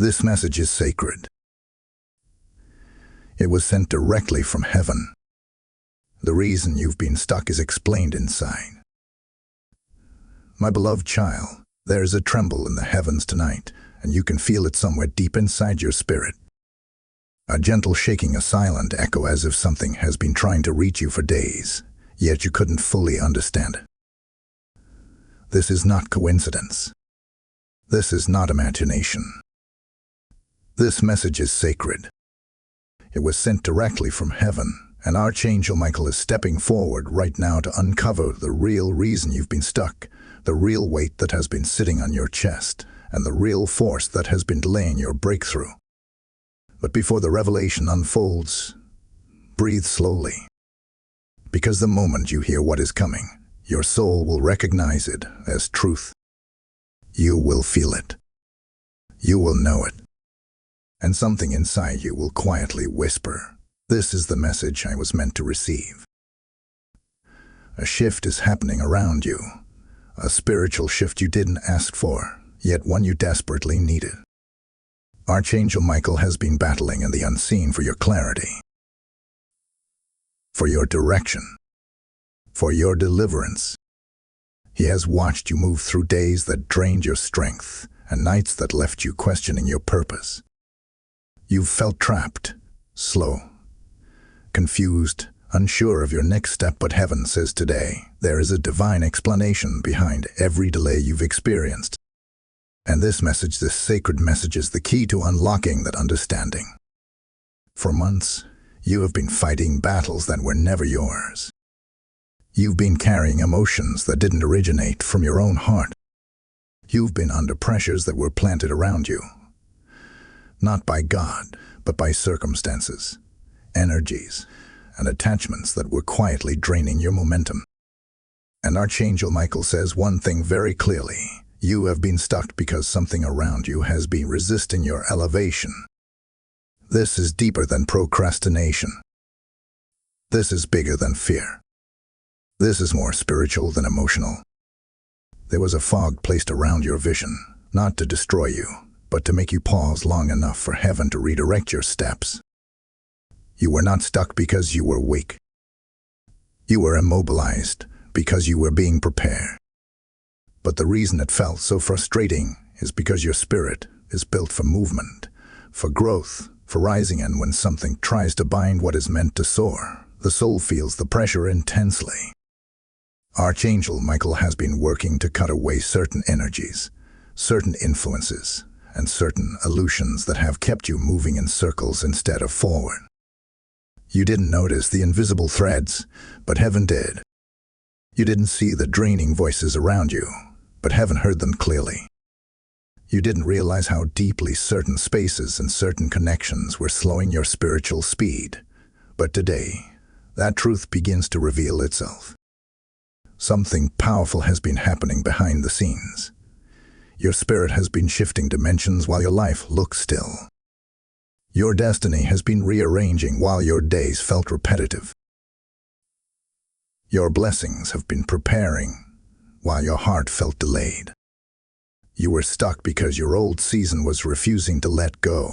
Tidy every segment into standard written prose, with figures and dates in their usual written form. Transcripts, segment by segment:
This message is sacred. It was sent directly from heaven. The reason you've been stuck is explained inside. My beloved child, there is a tremble in the heavens tonight, and you can feel it somewhere deep inside your spirit. A gentle shaking, a silent echo, as if something has been trying to reach you for days, yet you couldn't fully understand it. This is not coincidence. This is not imagination. This message is sacred. It was sent directly from heaven, and Archangel Michael is stepping forward right now to uncover the real reason you've been stuck, the real weight that has been sitting on your chest, and the real force that has been delaying your breakthrough. But before the revelation unfolds, breathe slowly. Because the moment you hear what is coming, your soul will recognize it as truth. You will feel it. You will know it. And something inside you will quietly whisper, "This is the message I was meant to receive." A shift is happening around you. A spiritual shift you didn't ask for, yet one you desperately needed. Archangel Michael has been battling in the unseen for your clarity, for your direction, for your deliverance. He has watched you move through days that drained your strength and nights that left you questioning your purpose. You've felt trapped, slow, confused, unsure of your next step, but heaven says today there is a divine explanation behind every delay you've experienced. And this message, this sacred message, is the key to unlocking that understanding. For months, you have been fighting battles that were never yours. You've been carrying emotions that didn't originate from your own heart. You've been under pressures that were planted around you, not by God, but by circumstances, energies, and attachments that were quietly draining your momentum. And Archangel Michael says one thing very clearly: you have been stuck because something around you has been resisting your elevation. This is deeper than procrastination. This is bigger than fear. This is more spiritual than emotional. There was a fog placed around your vision, not to destroy you, but to make you pause long enough for heaven to redirect your steps. You were not stuck because you were weak. You were immobilized because you were being prepared. But the reason it felt so frustrating is because your spirit is built for movement, for growth, for rising, and when something tries to bind what is meant to soar, the soul feels the pressure intensely. Archangel Michael has been working to cut away certain energies, certain influences, and certain illusions that have kept you moving in circles instead of forward. You didn't notice the invisible threads, but heaven did. You didn't see the draining voices around you, but heaven heard them clearly. You didn't realize how deeply certain spaces and certain connections were slowing your spiritual speed, but today, that truth begins to reveal itself. Something powerful has been happening behind the scenes. Your spirit has been shifting dimensions while your life looks still. Your destiny has been rearranging while your days felt repetitive. Your blessings have been preparing while your heart felt delayed. You were stuck because your old season was refusing to let go,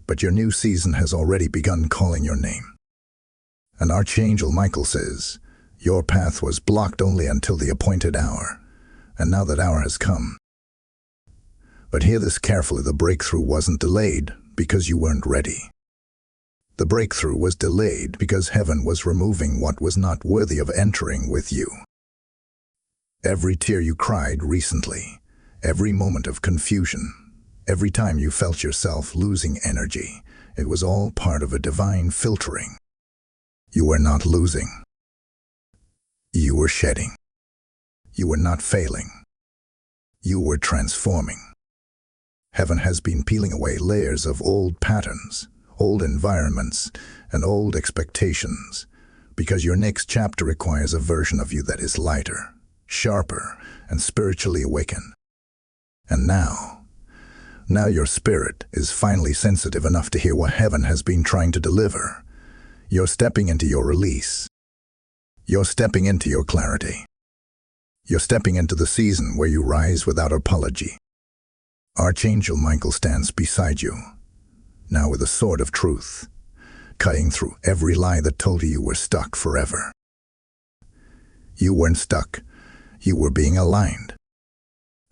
but your new season has already begun calling your name. And Archangel Michael says, your path was blocked only until the appointed hour, and now that hour has come. But hear this carefully: the breakthrough wasn't delayed because you weren't ready. The breakthrough was delayed because heaven was removing what was not worthy of entering with you. Every tear you cried recently, every moment of confusion, every time you felt yourself losing energy, it was all part of a divine filtering. You were not losing. You were shedding. You were not failing. You were transforming. Heaven has been peeling away layers of old patterns, old environments, and old expectations, because your next chapter requires a version of you that is lighter, sharper, and spiritually awakened. And now your spirit is finally sensitive enough to hear what heaven has been trying to deliver. You're stepping into your release. You're stepping into your clarity. You're stepping into the season where you rise without apology. Archangel Michael stands beside you, now with a sword of truth, cutting through every lie that told you were stuck forever. You weren't stuck, you were being aligned.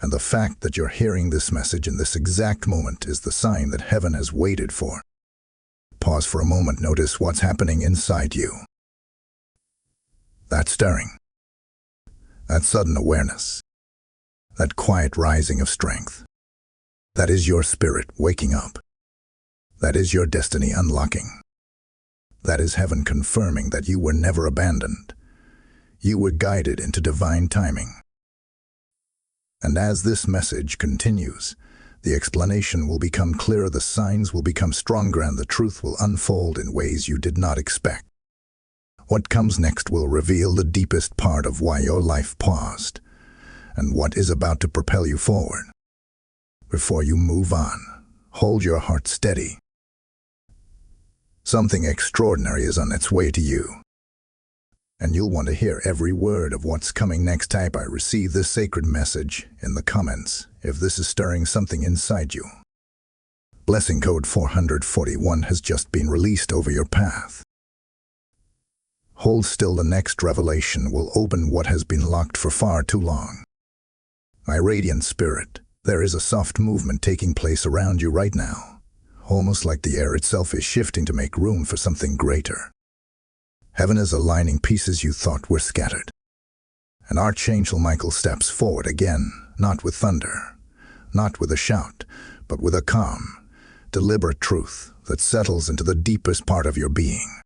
And the fact that you're hearing this message in this exact moment is the sign that heaven has waited for. Pause for a moment, notice what's happening inside you. That stirring, that sudden awareness, that quiet rising of strength. That is your spirit waking up. That is your destiny unlocking. That is heaven confirming that you were never abandoned. You were guided into divine timing. And as this message continues, the explanation will become clearer, the signs will become stronger, and the truth will unfold in ways you did not expect. What comes next will reveal the deepest part of why your life paused, and what is about to propel you forward. Before you move on, hold your heart steady. Something extraordinary is on its way to you. And you'll want to hear every word of what's coming next. Type "I receive this sacred message" in the comments if this is stirring something inside you. Blessing code 441 has just been released over your path. Hold still, the next revelation will open what has been locked for far too long. My radiant spirit, there is a soft movement taking place around you right now, almost like the air itself is shifting to make room for something greater. Heaven is aligning pieces you thought were scattered. And Archangel Michael steps forward again, not with thunder, not with a shout, but with a calm, deliberate truth that settles into the deepest part of your being.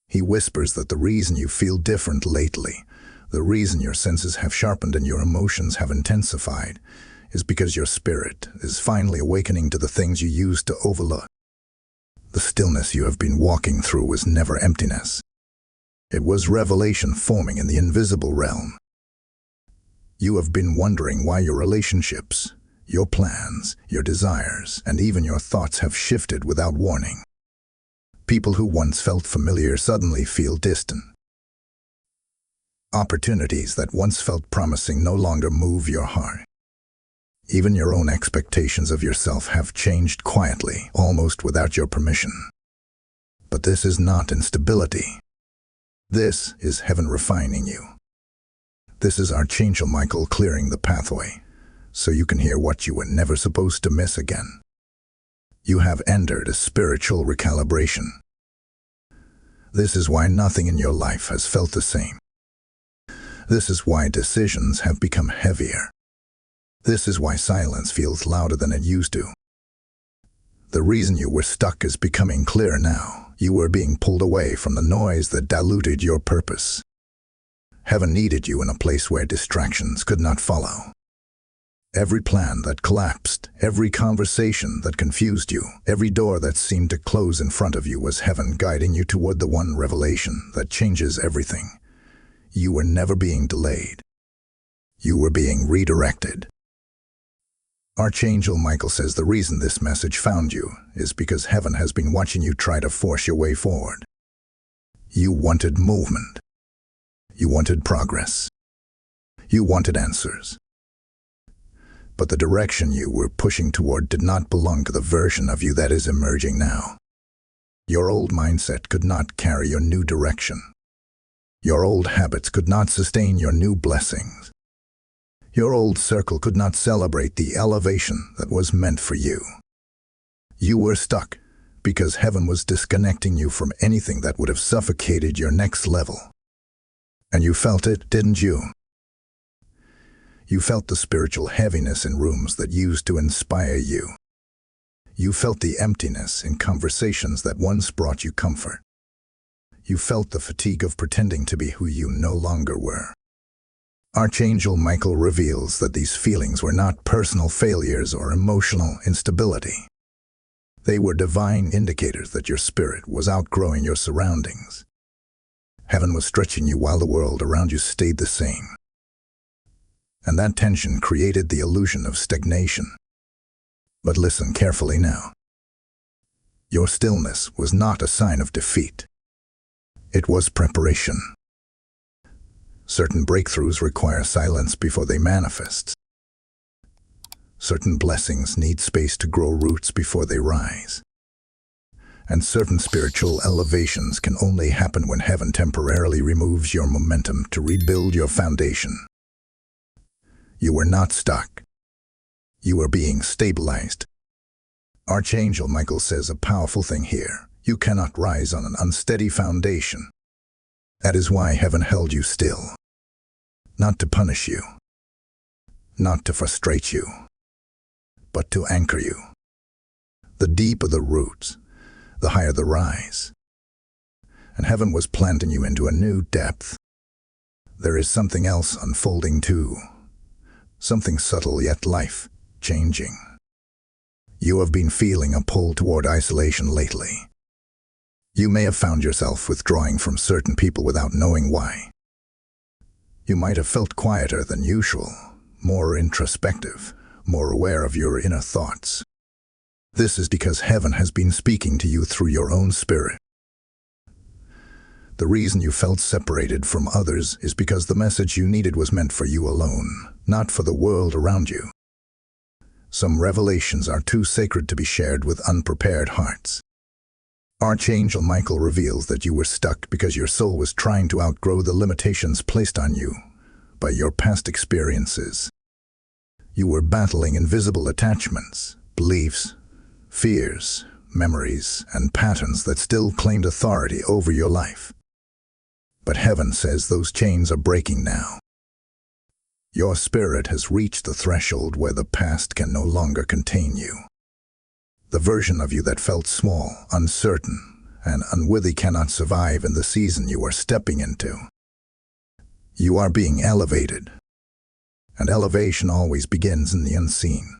He whispers that the reason you feel different lately, the reason your senses have sharpened and your emotions have intensified, is because your spirit is finally awakening to the things you used to overlook. The stillness you have been walking through was never emptiness. It was revelation forming in the invisible realm. You have been wondering why your relationships, your plans, your desires, and even your thoughts have shifted without warning. People who once felt familiar suddenly feel distant. Opportunities that once felt promising no longer move your heart. Even your own expectations of yourself have changed quietly, almost without your permission. But this is not instability. This is heaven refining you. This is Archangel Michael clearing the pathway, so you can hear what you were never supposed to miss again. You have entered a spiritual recalibration. This is why nothing in your life has felt the same. This is why decisions have become heavier. This is why silence feels louder than it used to. The reason you were stuck is becoming clear now. You were being pulled away from the noise that diluted your purpose. Heaven needed you in a place where distractions could not follow. Every plan that collapsed, every conversation that confused you, every door that seemed to close in front of you was heaven guiding you toward the one revelation that changes everything. You were never being delayed. You were being redirected. Archangel Michael says the reason this message found you is because heaven has been watching you try to force your way forward. You wanted movement. You wanted progress. You wanted answers. But the direction you were pushing toward did not belong to the version of you that is emerging now. Your old mindset could not carry your new direction. Your old habits could not sustain your new blessings. Your old circle could not celebrate the elevation that was meant for you. You were stuck because heaven was disconnecting you from anything that would have suffocated your next level. And you felt it, didn't you? You felt the spiritual heaviness in rooms that used to inspire you. You felt the emptiness in conversations that once brought you comfort. You felt the fatigue of pretending to be who you no longer were. Archangel Michael reveals that these feelings were not personal failures or emotional instability. They were divine indicators that your spirit was outgrowing your surroundings. Heaven was stretching you while the world around you stayed the same. And that tension created the illusion of stagnation. But listen carefully now. Your stillness was not a sign of defeat. It was preparation. Certain breakthroughs require silence before they manifest. Certain blessings need space to grow roots before they rise. And certain spiritual elevations can only happen when heaven temporarily removes your momentum to rebuild your foundation. You are not stuck. You are being stabilized. Archangel Michael says a powerful thing here. You cannot rise on an unsteady foundation. That is why heaven held you still. Not to punish you. Not to frustrate you. But to anchor you. The deeper the roots, the higher the rise. And heaven was planting you into a new depth. There is something else unfolding too. Something subtle yet life-changing. You have been feeling a pull toward isolation lately. You may have found yourself withdrawing from certain people without knowing why. You might have felt quieter than usual, more introspective, more aware of your inner thoughts. This is because heaven has been speaking to you through your own spirit. The reason you felt separated from others is because the message you needed was meant for you alone, not for the world around you. Some revelations are too sacred to be shared with unprepared hearts. Archangel Michael reveals that you were stuck because your soul was trying to outgrow the limitations placed on you by your past experiences. You were battling invisible attachments, beliefs, fears, memories, and patterns that still claimed authority over your life. But heaven says those chains are breaking now. Your spirit has reached the threshold where the past can no longer contain you. The version of you that felt small, uncertain, and unworthy cannot survive in the season you are stepping into. You are being elevated. And elevation always begins in the unseen.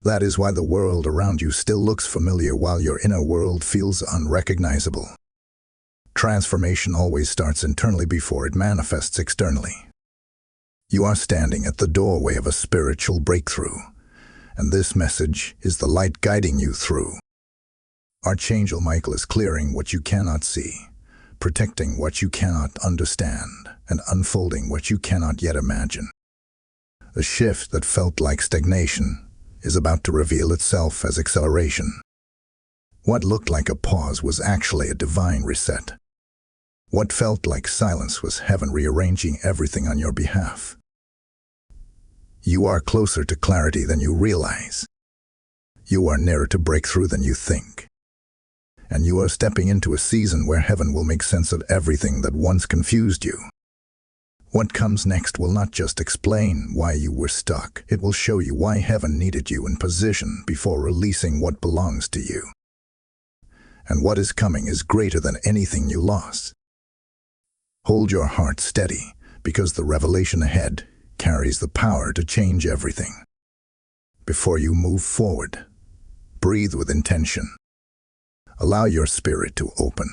That is why the world around you still looks familiar while your inner world feels unrecognizable. Transformation always starts internally before it manifests externally. You are standing at the doorway of a spiritual breakthrough, and this message is the light guiding you through. Archangel Michael is clearing what you cannot see, protecting what you cannot understand, and unfolding what you cannot yet imagine. The shift that felt like stagnation is about to reveal itself as acceleration. What looked like a pause was actually a divine reset. What felt like silence was heaven rearranging everything on your behalf. You are closer to clarity than you realize. You are nearer to breakthrough than you think. And you are stepping into a season where heaven will make sense of everything that once confused you. What comes next will not just explain why you were stuck, it will show you why heaven needed you in position before releasing what belongs to you. And what is coming is greater than anything you lost. Hold your heart steady, because the revelation ahead carries the power to change everything. Before you move forward, breathe with intention. Allow your spirit to open.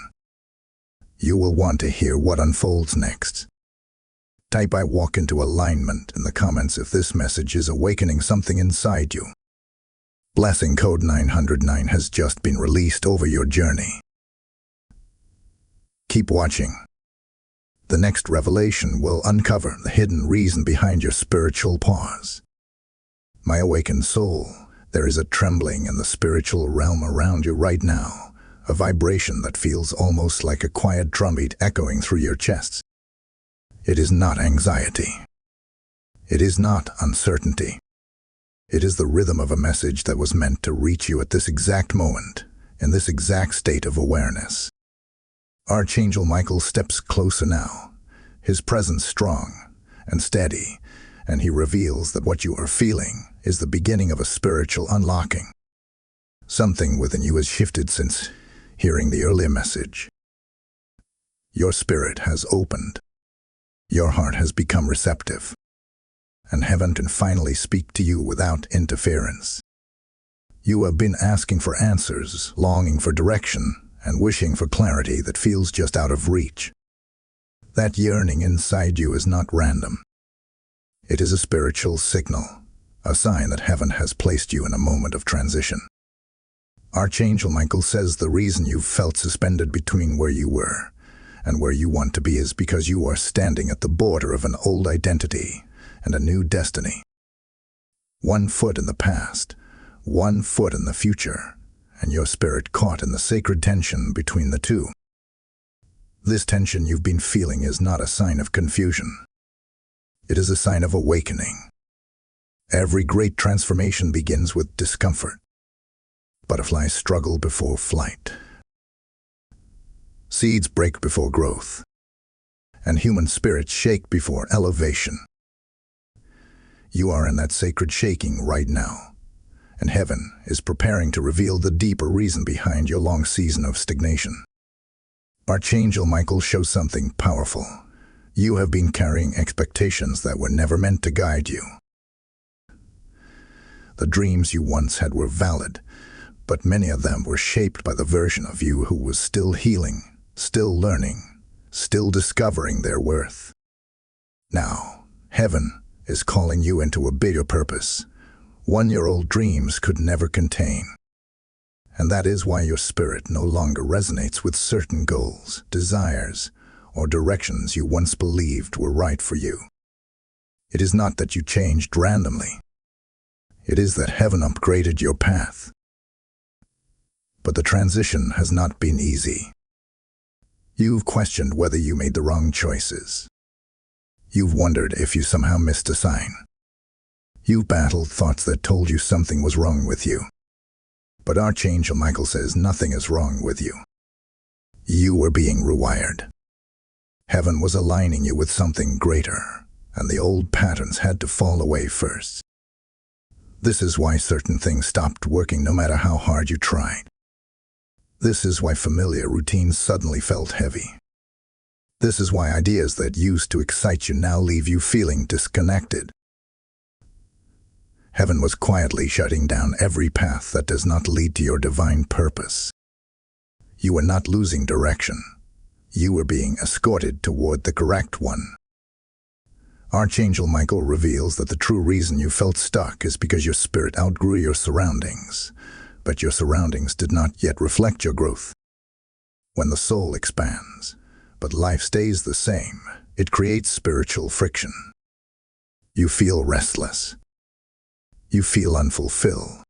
You will want to hear what unfolds next. Type "I walk into alignment" in the comments if this message is awakening something inside you. Blessing code 909 has just been released over your journey. Keep watching. The next revelation will uncover the hidden reason behind your spiritual pause. My awakened soul, there is a trembling in the spiritual realm around you right now, a vibration that feels almost like a quiet drumbeat echoing through your chest. It is not anxiety. It is not uncertainty. It is the rhythm of a message that was meant to reach you at this exact moment, in this exact state of awareness. Archangel Michael steps closer now, his presence strong and steady, and he reveals that what you are feeling is the beginning of a spiritual unlocking. Something within you has shifted since hearing the earlier message. Your spirit has opened. Your heart has become receptive, and heaven can finally speak to you without interference. You have been asking for answers, longing for direction, and wishing for clarity that feels just out of reach. That yearning inside you is not random. It is a spiritual signal, a sign that heaven has placed you in a moment of transition. Archangel Michael says the reason you've felt suspended between where you were and where you want to be is because you are standing at the border of an old identity and a new destiny. One foot in the past, one foot in the future, and your spirit caught in the sacred tension between the two. This tension you've been feeling is not a sign of confusion. It is a sign of awakening. Every great transformation begins with discomfort. Butterflies struggle before flight. Seeds break before growth. And human spirits shake before elevation. You are in that sacred shaking right now, and heaven is preparing to reveal the deeper reason behind your long season of stagnation. Archangel Michael shows something powerful. You have been carrying expectations that were never meant to guide you. The dreams you once had were valid, but many of them were shaped by the version of you who was still healing, still learning, still discovering their worth. Now, heaven is calling you into a bigger purpose, one your old dreams could never contain. And that is why your spirit no longer resonates with certain goals, desires, or directions you once believed were right for you. It is not that you changed randomly. It is that heaven upgraded your path. But the transition has not been easy. You've questioned whether you made the wrong choices. You've wondered if you somehow missed a sign. You've battled thoughts that told you something was wrong with you. But Archangel Michael says nothing is wrong with you. You were being rewired. Heaven was aligning you with something greater, and the old patterns had to fall away first. This is why certain things stopped working no matter how hard you tried. This is why familiar routines suddenly felt heavy. This is why ideas that used to excite you now leave you feeling disconnected. Heaven was quietly shutting down every path that does not lead to your divine purpose. You were not losing direction. You were being escorted toward the correct one. Archangel Michael reveals that the true reason you felt stuck is because your spirit outgrew your surroundings, but your surroundings did not yet reflect your growth. When the soul expands, but life stays the same, it creates spiritual friction. You feel restless. You feel unfulfilled.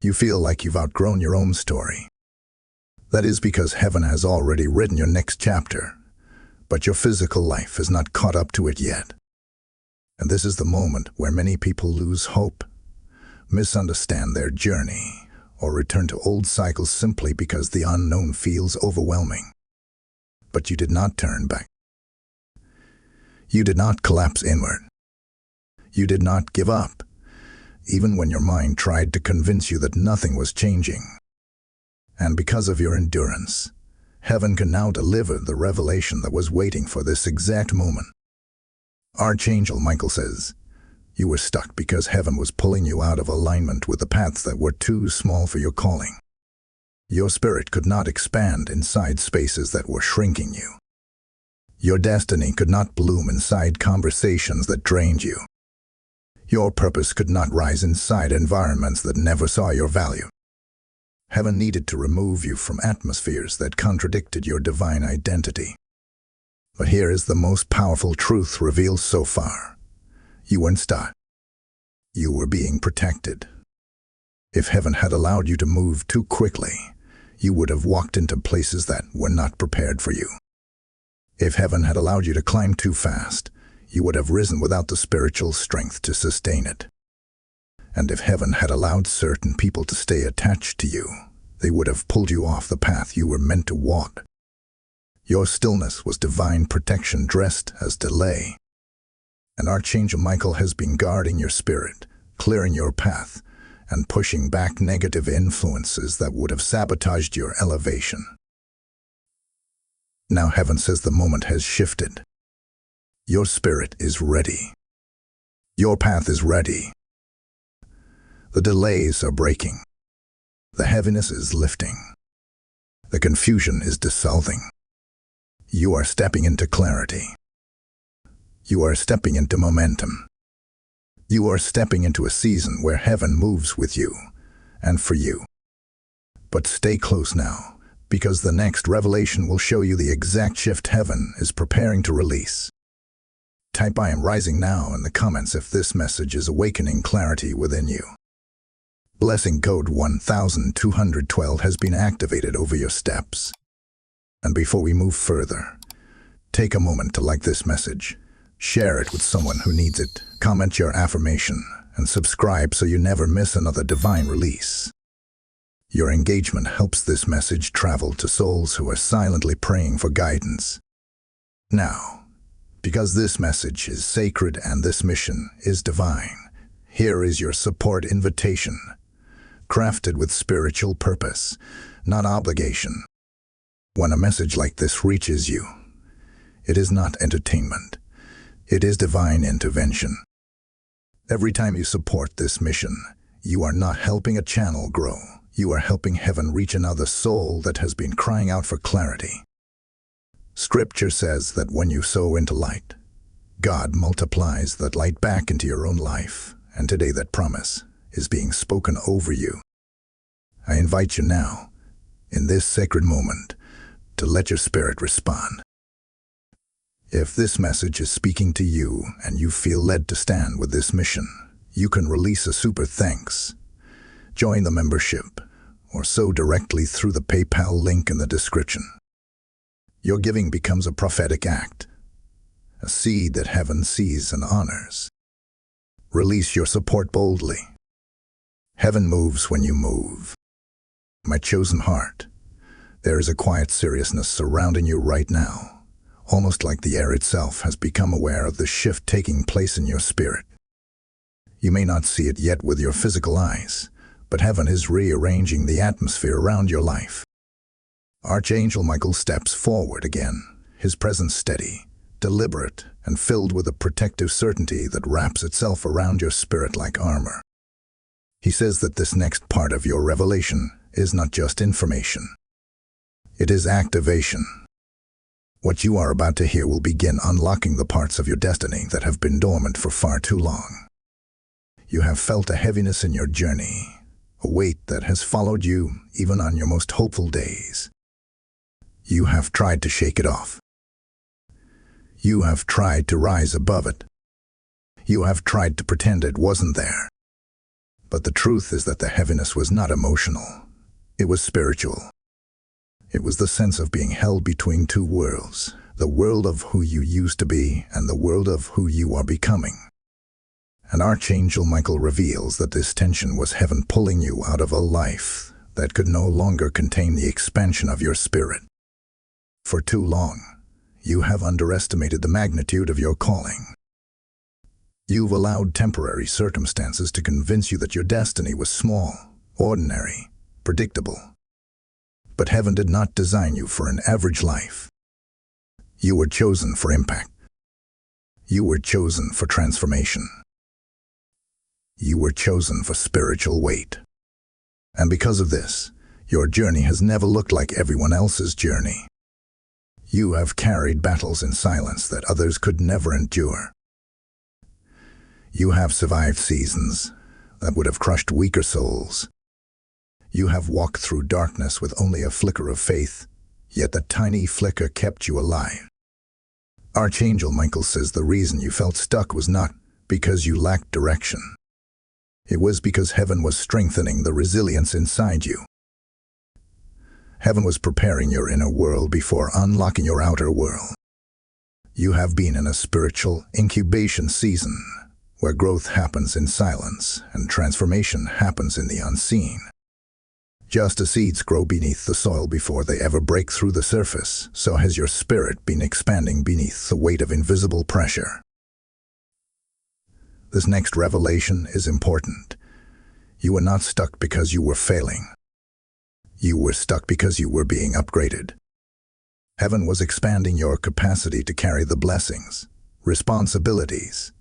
You feel like you've outgrown your own story. That is because heaven has already written your next chapter, but your physical life has not caught up to it yet. And this is the moment where many people lose hope, misunderstand their journey, or return to old cycles simply because the unknown feels overwhelming. But you did not turn back. You did not collapse inward. You did not give up, even when your mind tried to convince you that nothing was changing. And because of your endurance, heaven can now deliver the revelation that was waiting for this exact moment. Archangel Michael says, you were stuck because heaven was pulling you out of alignment with the paths that were too small for your calling. Your spirit could not expand inside spaces that were shrinking you. Your destiny could not bloom inside conversations that drained you. Your purpose could not rise inside environments that never saw your value. Heaven needed to remove you from atmospheres that contradicted your divine identity. But here is the most powerful truth revealed so far. You weren't stuck. You were being protected. If heaven had allowed you to move too quickly, you would have walked into places that were not prepared for you. If heaven had allowed you to climb too fast, you would have risen without the spiritual strength to sustain it. And if heaven had allowed certain people to stay attached to you, they would have pulled you off the path you were meant to walk. Your stillness was divine protection dressed as delay. And Archangel Michael has been guarding your spirit, clearing your path, and pushing back negative influences that would have sabotaged your elevation. Now heaven says the moment has shifted. Your spirit is ready. Your path is ready. The delays are breaking. The heaviness is lifting. The confusion is dissolving. You are stepping into clarity. You are stepping into momentum. You are stepping into a season where heaven moves with you and for you. But stay close now, because the next revelation will show you the exact shift heaven is preparing to release. Type "I am rising now" in the comments if this message is awakening clarity within you. Blessing code 1212 has been activated over your steps. And before we move further, take a moment to like this message, share it with someone who needs it, comment your affirmation, and subscribe so you never miss another divine release. Your engagement helps this message travel to souls who are silently praying for guidance. Now, because this message is sacred and this mission is divine, here is your support invitation, crafted with spiritual purpose, not obligation. When a message like this reaches you, it is not entertainment. It is divine intervention. Every time you support this mission, you are not helping a channel grow. You are helping heaven reach another soul that has been crying out for clarity. Scripture says that when you sow into light, God multiplies that light back into your own life, and today that promise is being spoken over you. I invite you now, in this sacred moment, to let your spirit respond. If this message is speaking to you and you feel led to stand with this mission, you can release a super thanks, join the membership, or sow directly through the PayPal link in the description. Your giving becomes a prophetic act, a seed that heaven sees and honors. Release your support boldly. Heaven moves when you move. My chosen heart, there is a quiet seriousness surrounding you right now, almost like the air itself has become aware of the shift taking place in your spirit. You may not see it yet with your physical eyes, but heaven is rearranging the atmosphere around your life. Archangel Michael steps forward again, his presence steady, deliberate, and filled with a protective certainty that wraps itself around your spirit like armor. He says that this next part of your revelation is not just information. It is activation. What you are about to hear will begin unlocking the parts of your destiny that have been dormant for far too long. You have felt a heaviness in your journey, a weight that has followed you even on your most hopeful days. You have tried to shake it off. You have tried to rise above it. You have tried to pretend it wasn't there. But the truth is that the heaviness was not emotional. It was spiritual. It was the sense of being held between two worlds, the world of who you used to be and the world of who you are becoming. And Archangel Michael reveals that this tension was heaven pulling you out of a life that could no longer contain the expansion of your spirit. For too long, you have underestimated the magnitude of your calling. You've allowed temporary circumstances to convince you that your destiny was small, ordinary, predictable. But heaven did not design you for an average life. You were chosen for impact. You were chosen for transformation. You were chosen for spiritual weight. And because of this, your journey has never looked like everyone else's journey. You have carried battles in silence that others could never endure. You have survived seasons that would have crushed weaker souls. You have walked through darkness with only a flicker of faith, yet that tiny flicker kept you alive. Archangel Michael says the reason you felt stuck was not because you lacked direction. It was because heaven was strengthening the resilience inside you. Heaven was preparing your inner world before unlocking your outer world. You have been in a spiritual incubation season where growth happens in silence and transformation happens in the unseen. Just as seeds grow beneath the soil before they ever break through the surface, so has your spirit been expanding beneath the weight of invisible pressure. This next revelation is important. You were not stuck because you were failing. You were stuck because you were being upgraded. Heaven was expanding your capacity to carry the blessings, responsibilities,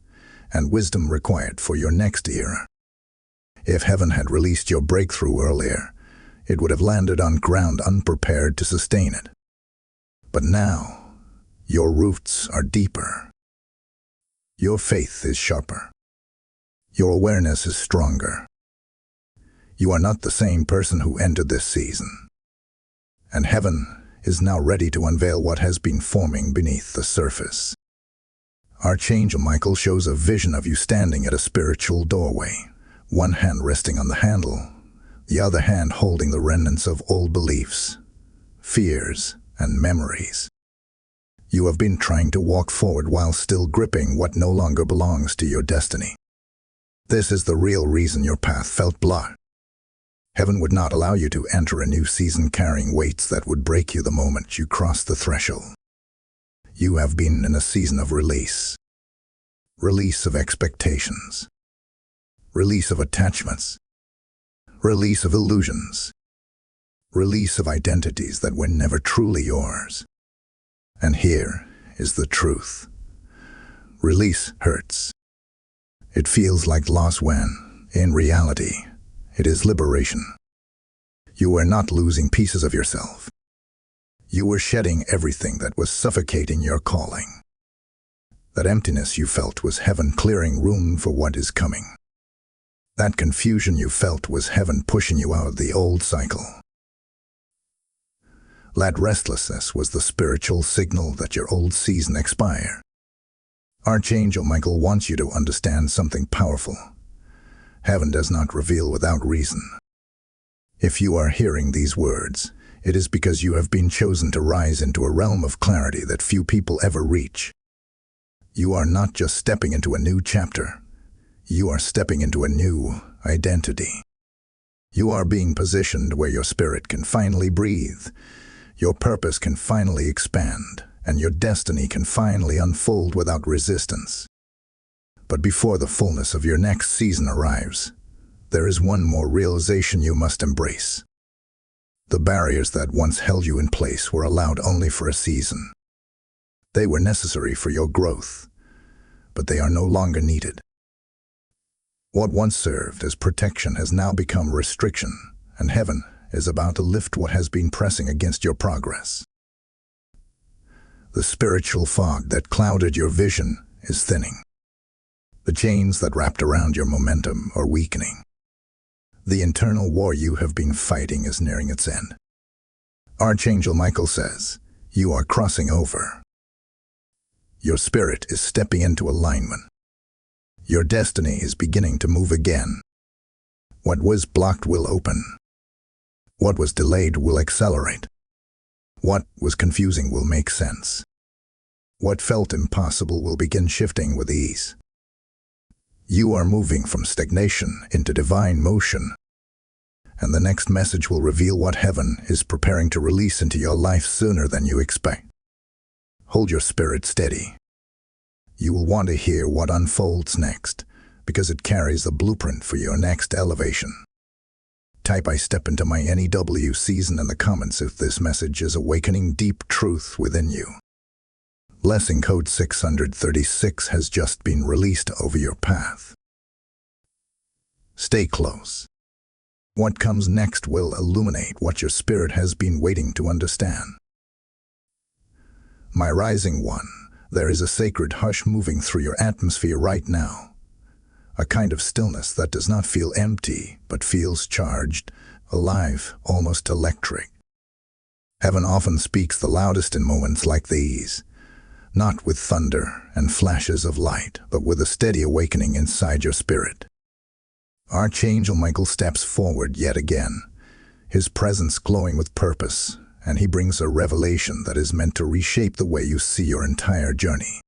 and wisdom required for your next era. If heaven had released your breakthrough earlier, it would have landed on ground unprepared to sustain it. But now, your roots are deeper. Your faith is sharper. Your awareness is stronger. You are not the same person who entered this season. And heaven is now ready to unveil what has been forming beneath the surface. Archangel Michael shows a vision of you standing at a spiritual doorway, one hand resting on the handle, the other hand holding the remnants of old beliefs, fears, and memories. You have been trying to walk forward while still gripping what no longer belongs to your destiny. This is the real reason your path felt blocked. Heaven would not allow you to enter a new season carrying weights that would break you the moment you cross the threshold. You have been in a season of release. Release of expectations. Release of attachments. Release of illusions. Release of identities that were never truly yours. And here is the truth. Release hurts. It feels like loss when, in reality, it is liberation. You were not losing pieces of yourself. You were shedding everything that was suffocating your calling. That emptiness you felt was heaven clearing room for what is coming. That confusion you felt was heaven pushing you out of the old cycle. That restlessness was the spiritual signal that your old season expired. Archangel Michael wants you to understand something powerful. Heaven does not reveal without reason. If you are hearing these words, it is because you have been chosen to rise into a realm of clarity that few people ever reach. You are not just stepping into a new chapter. You are stepping into a new identity. You are being positioned where your spirit can finally breathe. Your purpose can finally expand, and your destiny can finally unfold without resistance. But before the fullness of your next season arrives, there is one more realization you must embrace. The barriers that once held you in place were allowed only for a season. They were necessary for your growth, but they are no longer needed. What once served as protection has now become restriction, and heaven is about to lift what has been pressing against your progress. The spiritual fog that clouded your vision is thinning. The chains that wrapped around your momentum are weakening. The internal war you have been fighting is nearing its end. Archangel Michael says, you are crossing over. Your spirit is stepping into alignment. Your destiny is beginning to move again. What was blocked will open. What was delayed will accelerate. What was confusing will make sense. What felt impossible will begin shifting with ease. You are moving from stagnation into divine motion, and the next message will reveal what heaven is preparing to release into your life sooner than you expect. Hold your spirit steady. You will want to hear what unfolds next, because it carries the blueprint for your next elevation. Type "I step into my NEW season" in the comments if this message is awakening deep truth within you. Blessing code 636 has just been released over your path. Stay close. What comes next will illuminate what your spirit has been waiting to understand. My rising one, there is a sacred hush moving through your atmosphere right now. A kind of stillness that does not feel empty, but feels charged, alive, almost electric. Heaven often speaks the loudest in moments like these, not with thunder and flashes of light, but with a steady awakening inside your spirit. Archangel Michael steps forward yet again, his presence glowing with purpose, and he brings a revelation that is meant to reshape the way you see your entire journey.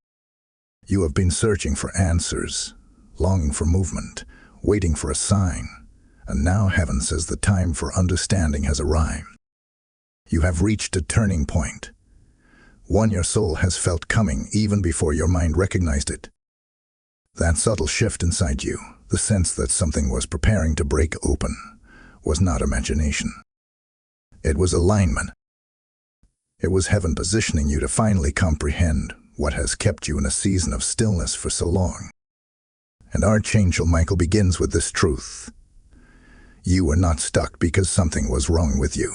You have been searching for answers, longing for movement, waiting for a sign, and now heaven says the time for understanding has arrived. You have reached a turning point, one your soul has felt coming even before your mind recognized it. That subtle shift inside you, the sense that something was preparing to break open, was not imagination. It was alignment. It was heaven positioning you to finally comprehend what has kept you in a season of stillness for so long. And Archangel Michael begins with this truth. You were not stuck because something was wrong with you.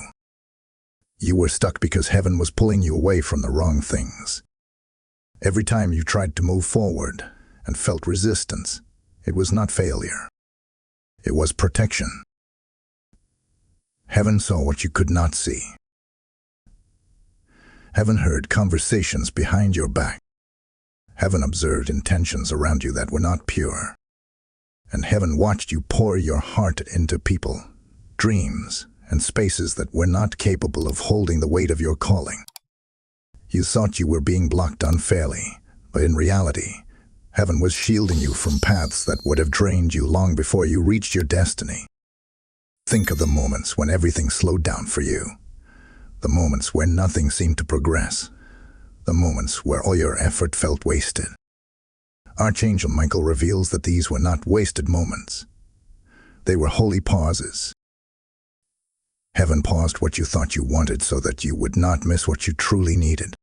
You were stuck because heaven was pulling you away from the wrong things. Every time you tried to move forward and felt resistance, it was not failure. It was protection. Heaven saw what you could not see. Heaven heard conversations behind your back. Heaven observed intentions around you that were not pure. And heaven watched you pour your heart into people, dreams, and spaces that were not capable of holding the weight of your calling. You thought you were being blocked unfairly, but in reality, heaven was shielding you from paths that would have drained you long before you reached your destiny. Think of the moments when everything slowed down for you, the moments where nothing seemed to progress, the moments where all your effort felt wasted. Archangel Michael reveals that these were not wasted moments. They were holy pauses. Heaven paused what you thought you wanted so that you would not miss what you truly needed.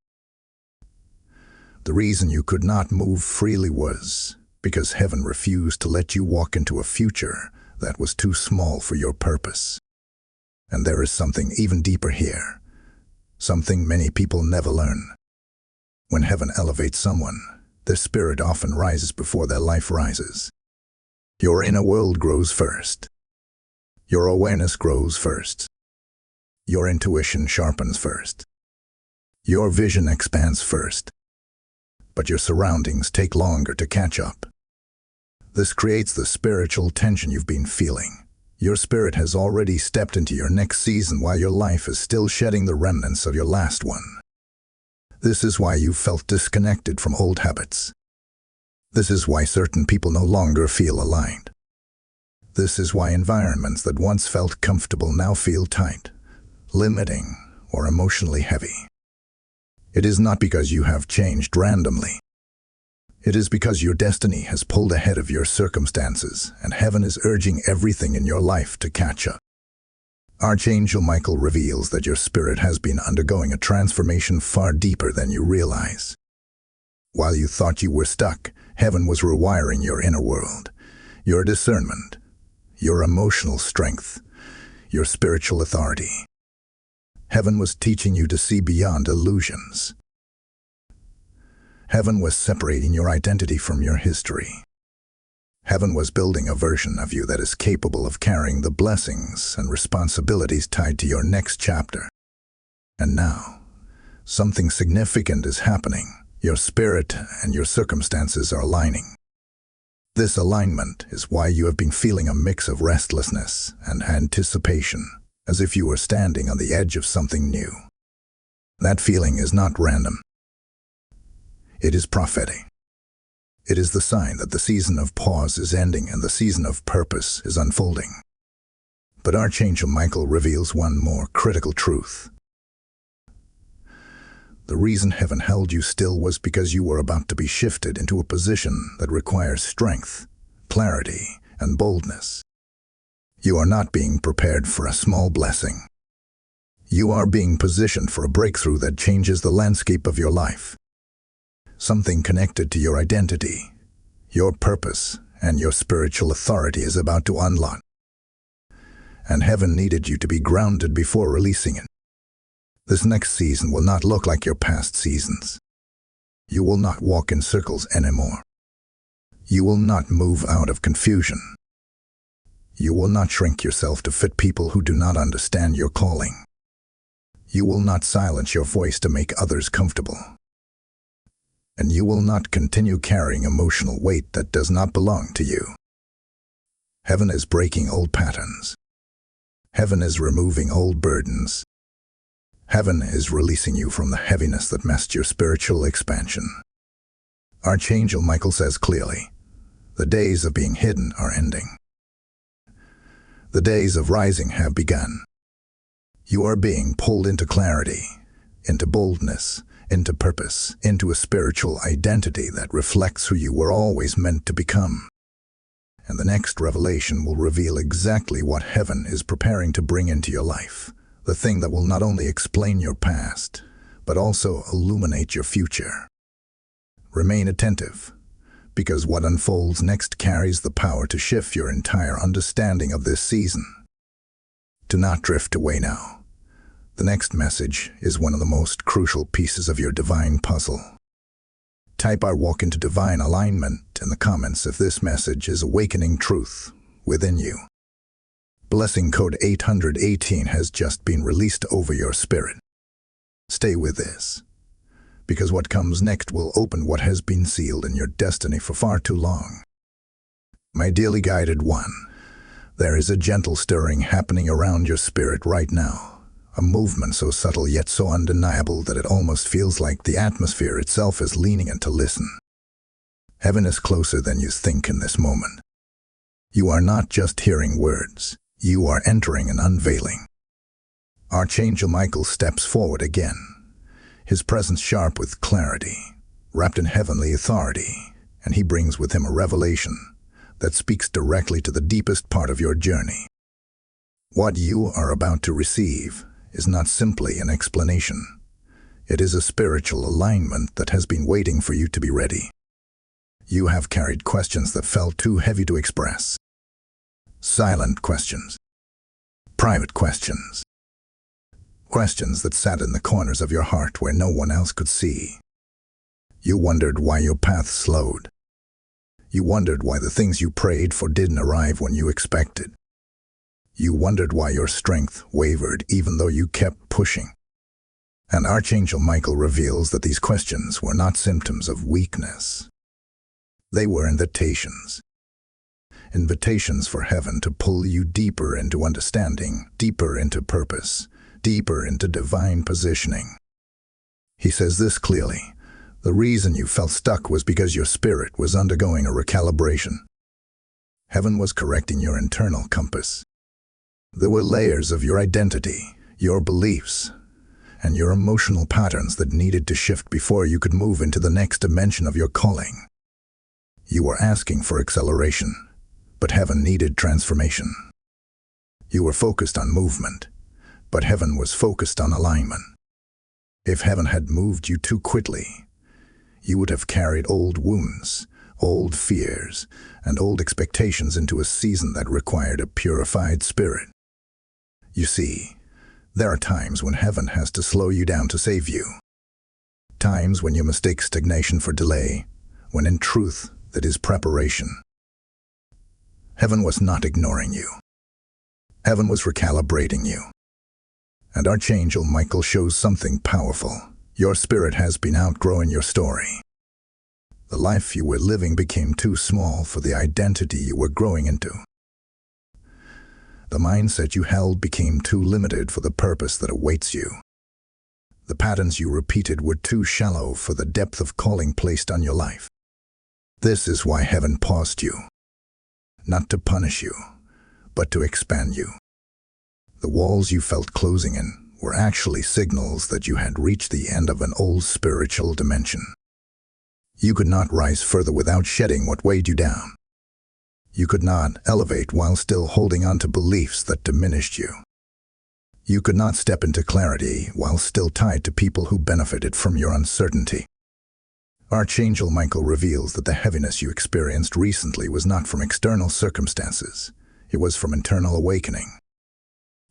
The reason you could not move freely was because heaven refused to let you walk into a future that was too small for your purpose. And there is something even deeper here, something many people never learn. When heaven elevates someone, their spirit often rises before their life rises. Your inner world grows first. Your awareness grows first. Your intuition sharpens first. Your vision expands first. But your surroundings take longer to catch up. This creates the spiritual tension you've been feeling. Your spirit has already stepped into your next season while your life is still shedding the remnants of your last one. This is why you felt disconnected from old habits. This is why certain people no longer feel aligned. This is why environments that once felt comfortable now feel tight, limiting, or emotionally heavy. It is not because you have changed randomly. It is because your destiny has pulled ahead of your circumstances, and heaven is urging everything in your life to catch up. Archangel Michael reveals that your spirit has been undergoing a transformation far deeper than you realize. While you thought you were stuck, heaven was rewiring your inner world, your discernment, your emotional strength, your spiritual authority. Heaven was teaching you to see beyond illusions. Heaven was separating your identity from your history. Heaven was building a version of you that is capable of carrying the blessings and responsibilities tied to your next chapter. And now, something significant is happening. Your spirit and your circumstances are aligning. This alignment is why you have been feeling a mix of restlessness and anticipation, as if you were standing on the edge of something new. That feeling is not random. It is prophetic. It is the sign that the season of pause is ending and the season of purpose is unfolding. But Archangel Michael reveals one more critical truth. The reason heaven held you still was because you were about to be shifted into a position that requires strength, clarity, and boldness. You are not being prepared for a small blessing. You are being positioned for a breakthrough that changes the landscape of your life. Something connected to your identity, your purpose, and your spiritual authority is about to unlock. And heaven needed you to be grounded before releasing it. This next season will not look like your past seasons. You will not walk in circles anymore. You will not move out of confusion. You will not shrink yourself to fit people who do not understand your calling. You will not silence your voice to make others comfortable. And you will not continue carrying emotional weight that does not belong to you. Heaven is breaking old patterns. Heaven is removing old burdens. Heaven is releasing you from the heaviness that messed your spiritual expansion. Archangel Michael says clearly, the days of being hidden are ending. The days of rising have begun. You are being pulled into clarity, into boldness, into purpose, into a spiritual identity that reflects who you were always meant to become. And the next revelation will reveal exactly what heaven is preparing to bring into your life, the thing that will not only explain your past, but also illuminate your future. Remain attentive, because what unfolds next carries the power to shift your entire understanding of this season. Do not drift away now. The next message is one of the most crucial pieces of your divine puzzle. Type "I walk into divine alignment" in the comments if this message is awakening truth within you. Blessing code 818 has just been released over your spirit. Stay with this, because what comes next will open what has been sealed in your destiny for far too long. My dearly guided one, there is a gentle stirring happening around your spirit right now, a movement so subtle yet so undeniable that it almost feels like the atmosphere itself is leaning in to listen. Heaven is closer than you think in this moment. You are not just hearing words, you are entering an unveiling. Archangel Michael steps forward again, his presence sharp with clarity, wrapped in heavenly authority, and he brings with him a revelation that speaks directly to the deepest part of your journey. What you are about to receive is not simply an explanation. It is a spiritual alignment that has been waiting for you to be ready. You have carried questions that felt too heavy to express. Silent questions. Private questions. Questions that sat in the corners of your heart where no one else could see. You wondered why your path slowed. You wondered why the things you prayed for didn't arrive when you expected. You wondered why your strength wavered even though you kept pushing. And Archangel Michael reveals that these questions were not symptoms of weakness. They were invitations. Invitations for heaven to pull you deeper into understanding, deeper into purpose, deeper into divine positioning. He says this clearly: the reason you felt stuck was because your spirit was undergoing a recalibration. Heaven was correcting your internal compass. There were layers of your identity, your beliefs, and your emotional patterns that needed to shift before you could move into the next dimension of your calling. You were asking for acceleration, but heaven needed transformation. You were focused on movement, but heaven was focused on alignment. If heaven had moved you too quickly, you would have carried old wounds, old fears, and old expectations into a season that required a purified spirit. You see, there are times when heaven has to slow you down to save you. Times when you mistake stagnation for delay, when in truth that is preparation. Heaven was not ignoring you. Heaven was recalibrating you. And Archangel Michael shows something powerful. Your spirit has been outgrowing your story. The life you were living became too small for the identity you were growing into. The mindset you held became too limited for the purpose that awaits you. The patterns you repeated were too shallow for the depth of calling placed on your life. This is why heaven paused you. Not to punish you, but to expand you. The walls you felt closing in were actually signals that you had reached the end of an old spiritual dimension. You could not rise further without shedding what weighed you down. You could not elevate while still holding on to beliefs that diminished you. You could not step into clarity while still tied to people who benefited from your uncertainty. Archangel Michael reveals that the heaviness you experienced recently was not from external circumstances. It was from internal awakening.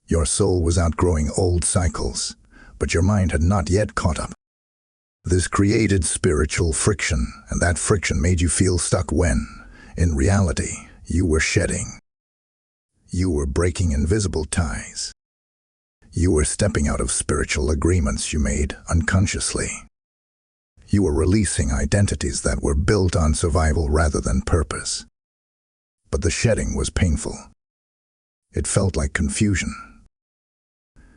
Your soul was outgrowing old cycles, but your mind had not yet caught up. This created spiritual friction, and that friction made you feel stuck when, in reality, you were shedding. You were breaking invisible ties. You were stepping out of spiritual agreements you made unconsciously. You were releasing identities that were built on survival rather than purpose. But the shedding was painful. It felt like confusion.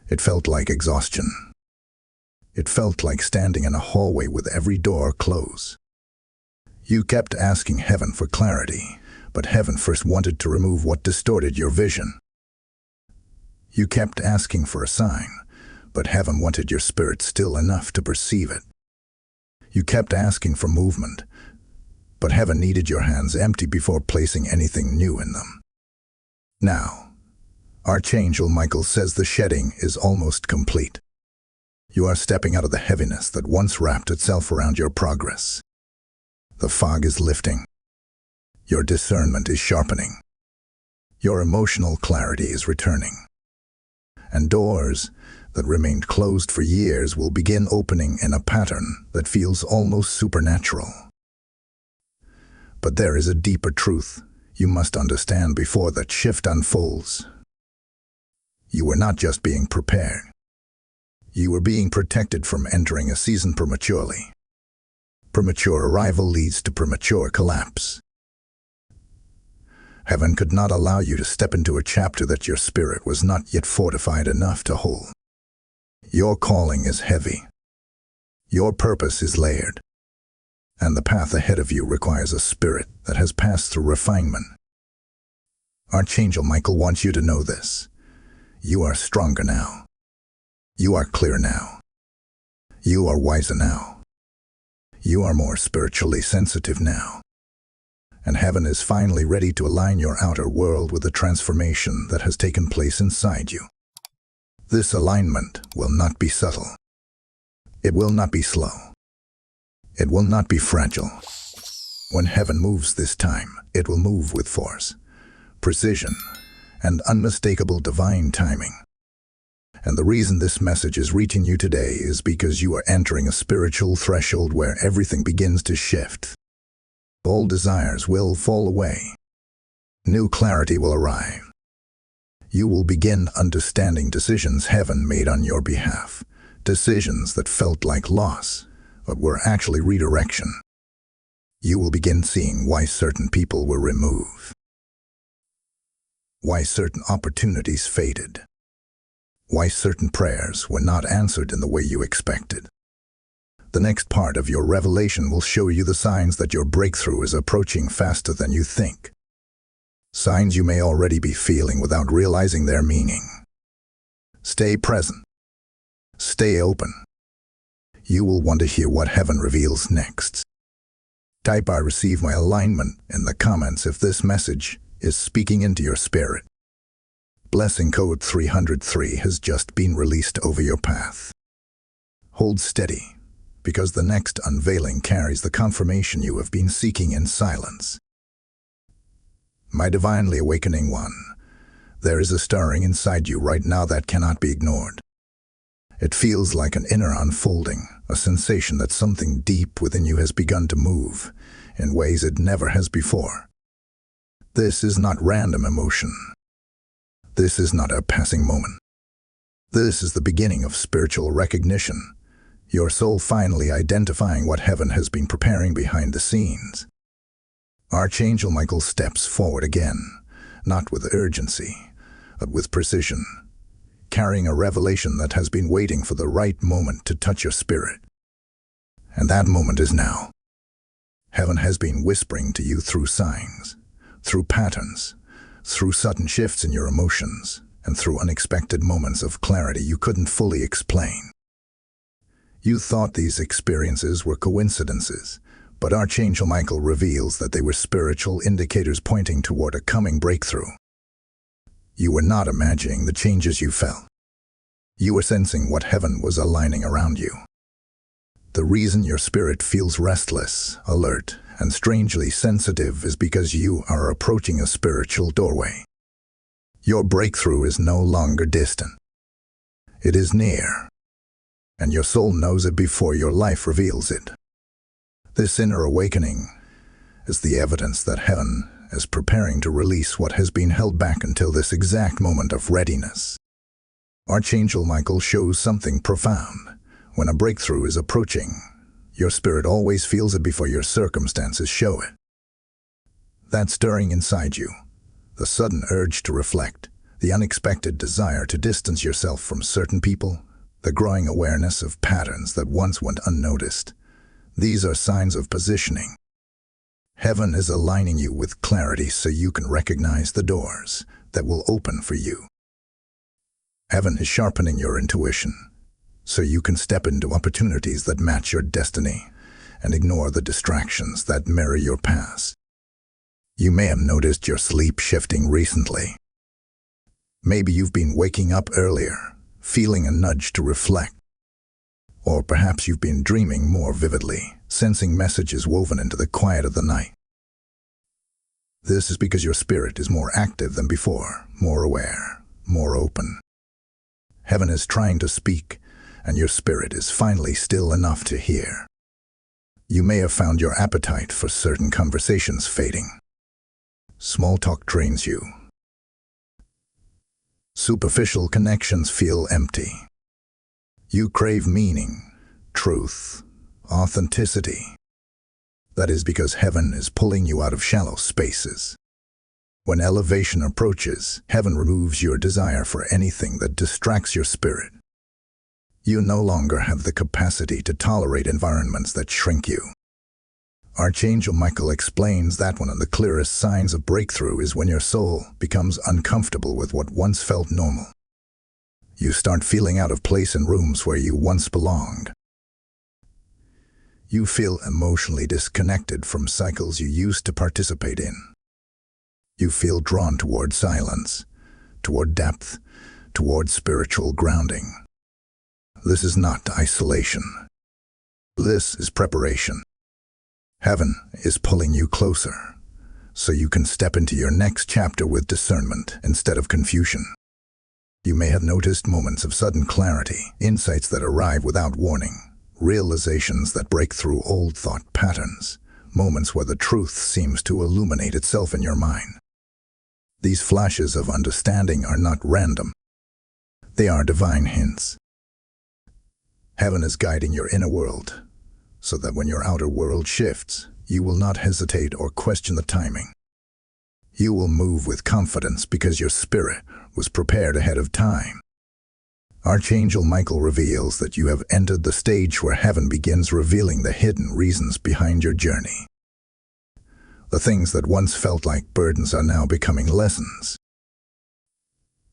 It felt like exhaustion. It felt like standing in a hallway with every door closed. You kept asking heaven for clarity, but heaven first wanted to remove what distorted your vision. You kept asking for a sign, but heaven wanted your spirit still enough to perceive it. You kept asking for movement, but heaven needed your hands empty before placing anything new in them. Now, Archangel Michael says the shedding is almost complete. You are stepping out of the heaviness that once wrapped itself around your progress. The fog is lifting. Your discernment is sharpening. Your emotional clarity is returning. And doors that remained closed for years will begin opening in a pattern that feels almost supernatural. But there is a deeper truth you must understand before that shift unfolds. You were not just being prepared. You are being protected from entering a season prematurely. Premature arrival leads to premature collapse. Heaven could not allow you to step into a chapter that your spirit was not yet fortified enough to hold. Your calling is heavy. Your purpose is layered. And the path ahead of you requires a spirit that has passed through refinement. Archangel Michael wants you to know this. You are stronger now. You are clear now. You are wiser now. You are more spiritually sensitive now. And heaven is finally ready to align your outer world with the transformation that has taken place inside you. This alignment will not be subtle. It will not be slow. It will not be fragile. When heaven moves this time, it will move with force, precision, and unmistakable divine timing. And the reason this message is reaching you today is because you are entering a spiritual threshold where everything begins to shift. Old desires will fall away. New clarity will arrive. You will begin understanding decisions heaven made on your behalf, decisions that felt like loss, but were actually redirection. You will begin seeing why certain people were removed, why certain opportunities faded, why certain prayers were not answered in the way you expected. The next part of your revelation will show you the signs that your breakthrough is approaching faster than you think. Signs you may already be feeling without realizing their meaning. Stay present. Stay open. You will want to hear what heaven reveals next. Type "I receive my alignment" in the comments if this message is speaking into your spirit. Blessing code 303 has just been released over your path. Hold steady, because the next unveiling carries the confirmation you have been seeking in silence. My divinely awakening one, there is a stirring inside you right now that cannot be ignored. It feels like an inner unfolding, a sensation that something deep within you has begun to move in ways it never has before. This is not random emotion. This is not a passing moment. This is the beginning of spiritual recognition, your soul finally identifying what heaven has been preparing behind the scenes. Archangel Michael steps forward again, not with urgency, but with precision, carrying a revelation that has been waiting for the right moment to touch your spirit. And that moment is now. Heaven has been whispering to you through signs, through patterns, through sudden shifts in your emotions, and through unexpected moments of clarity you couldn't fully explain. You thought these experiences were coincidences, but Archangel Michael reveals that they were spiritual indicators pointing toward a coming breakthrough. You were not imagining the changes you felt. You were sensing what heaven was aligning around you. The reason your spirit feels restless, alert, and strangely sensitive is because you are approaching a spiritual doorway. Your breakthrough is no longer distant. It is near. And your soul knows it before your life reveals it. This inner awakening is the evidence that heaven is preparing to release what has been held back until this exact moment of readiness. Archangel Michael shows something profound. When a breakthrough is approaching, your spirit always feels it before your circumstances show it. That stirring inside you, the sudden urge to reflect, the unexpected desire to distance yourself from certain people, the growing awareness of patterns that once went unnoticed. These are signs of positioning. Heaven is aligning you with clarity so you can recognize the doors that will open for you. Heaven is sharpening your intuition so you can step into opportunities that match your destiny and ignore the distractions that mirror your past. You may have noticed your sleep shifting recently. Maybe you've been waking up earlier, feeling a nudge to reflect. Or perhaps you've been dreaming more vividly, sensing messages woven into the quiet of the night. This is because your spirit is more active than before, more aware, more open. Heaven is trying to speak, and your spirit is finally still enough to hear. You may have found your appetite for certain conversations fading. Small talk drains you. Superficial connections feel empty. You crave meaning, truth, authenticity. That is because heaven is pulling you out of shallow spaces. When elevation approaches, heaven removes your desire for anything that distracts your spirit. You no longer have the capacity to tolerate environments that shrink you. Archangel Michael explains that one of the clearest signs of breakthrough is when your soul becomes uncomfortable with what once felt normal. You start feeling out of place in rooms where you once belonged. You feel emotionally disconnected from cycles you used to participate in. You feel drawn toward silence, toward depth, toward spiritual grounding. This is not isolation. This is preparation. Heaven is pulling you closer, so you can step into your next chapter with discernment instead of confusion. You may have noticed moments of sudden clarity, insights that arrive without warning, realizations that break through old thought patterns, moments where the truth seems to illuminate itself in your mind. These flashes of understanding are not random. They are divine hints. Heaven is guiding your inner world, so that when your outer world shifts, you will not hesitate or question the timing. You will move with confidence because your spirit was prepared ahead of time. Archangel Michael reveals that you have entered the stage where heaven begins revealing the hidden reasons behind your journey. The things that once felt like burdens are now becoming lessons.